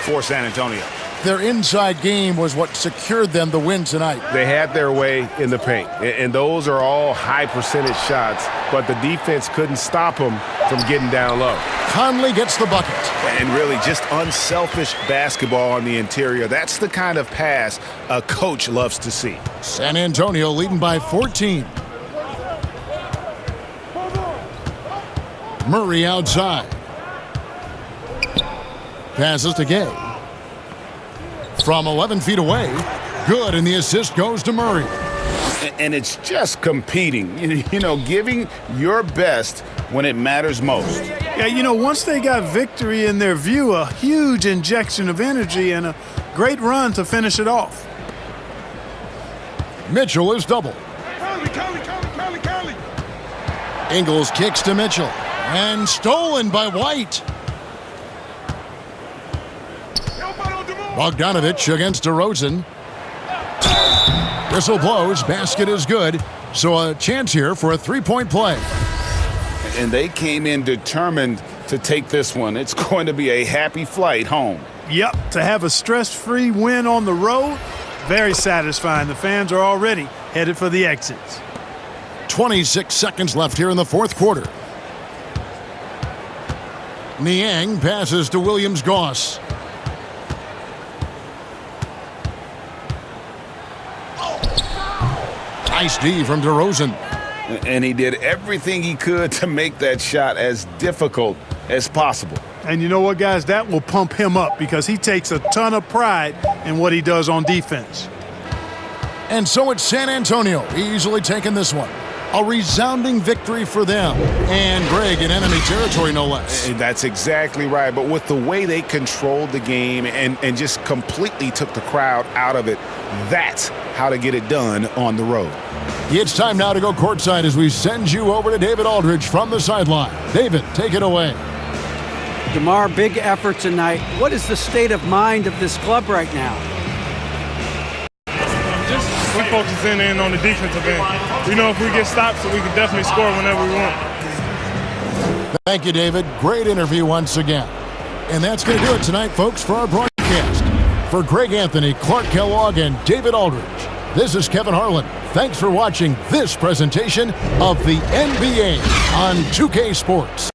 for San Antonio. Their inside game was what secured them the win tonight. They had their way in the paint, and those are all high percentage shots, but the defense couldn't stop them from getting down low. Conley gets the bucket. And really just unselfish basketball on the interior. That's the kind of pass a coach loves to see. San Antonio leading by 14. Murray outside. Passes to Gay. From 11 feet away. Good, and the assist goes to Murray. And it's just competing, you know, giving your best when it matters most. Yeah, you know, once they got victory in their view, a huge injection of energy and a great run to finish it off. Mitchell is double. Ingles kicks to Mitchell. And stolen by White. Bogdanovich against DeRozan. Whistle blows. Basket is good. So a chance here for a three-point play. And they came in determined to take this one. It's going to be a happy flight home. Yep, to have a stress-free win on the road, very satisfying. The fans are already headed for the exits. 26 seconds left here in the fourth quarter. Niang passes to Williams-Goss. Nice D from DeRozan. And he did everything he could to make that shot as difficult as possible. And you know what, guys? That will pump him up because he takes a ton of pride in what he does on defense. And so it's San Antonio easily taking this one. A resounding victory for them. And Greg in enemy territory, no less. That's exactly right. But with the way they controlled the game and just completely took the crowd out of it, that's how to get it done on the road. It's time now to go courtside as we send you over to David Aldridge from the sideline. David, take it away. DeMar, big effort tonight. What is the state of mind of this club right now? We're focusing in on the defensive end. We know if we get stops, so we can definitely score whenever we want. Thank you, David. Great interview once again. And that's going to do it tonight, folks, for our broadcast. For Greg Anthony, Clark Kellogg, and David Aldridge, this is Kevin Harlan. Thanks for watching this presentation of the NBA on 2K Sports.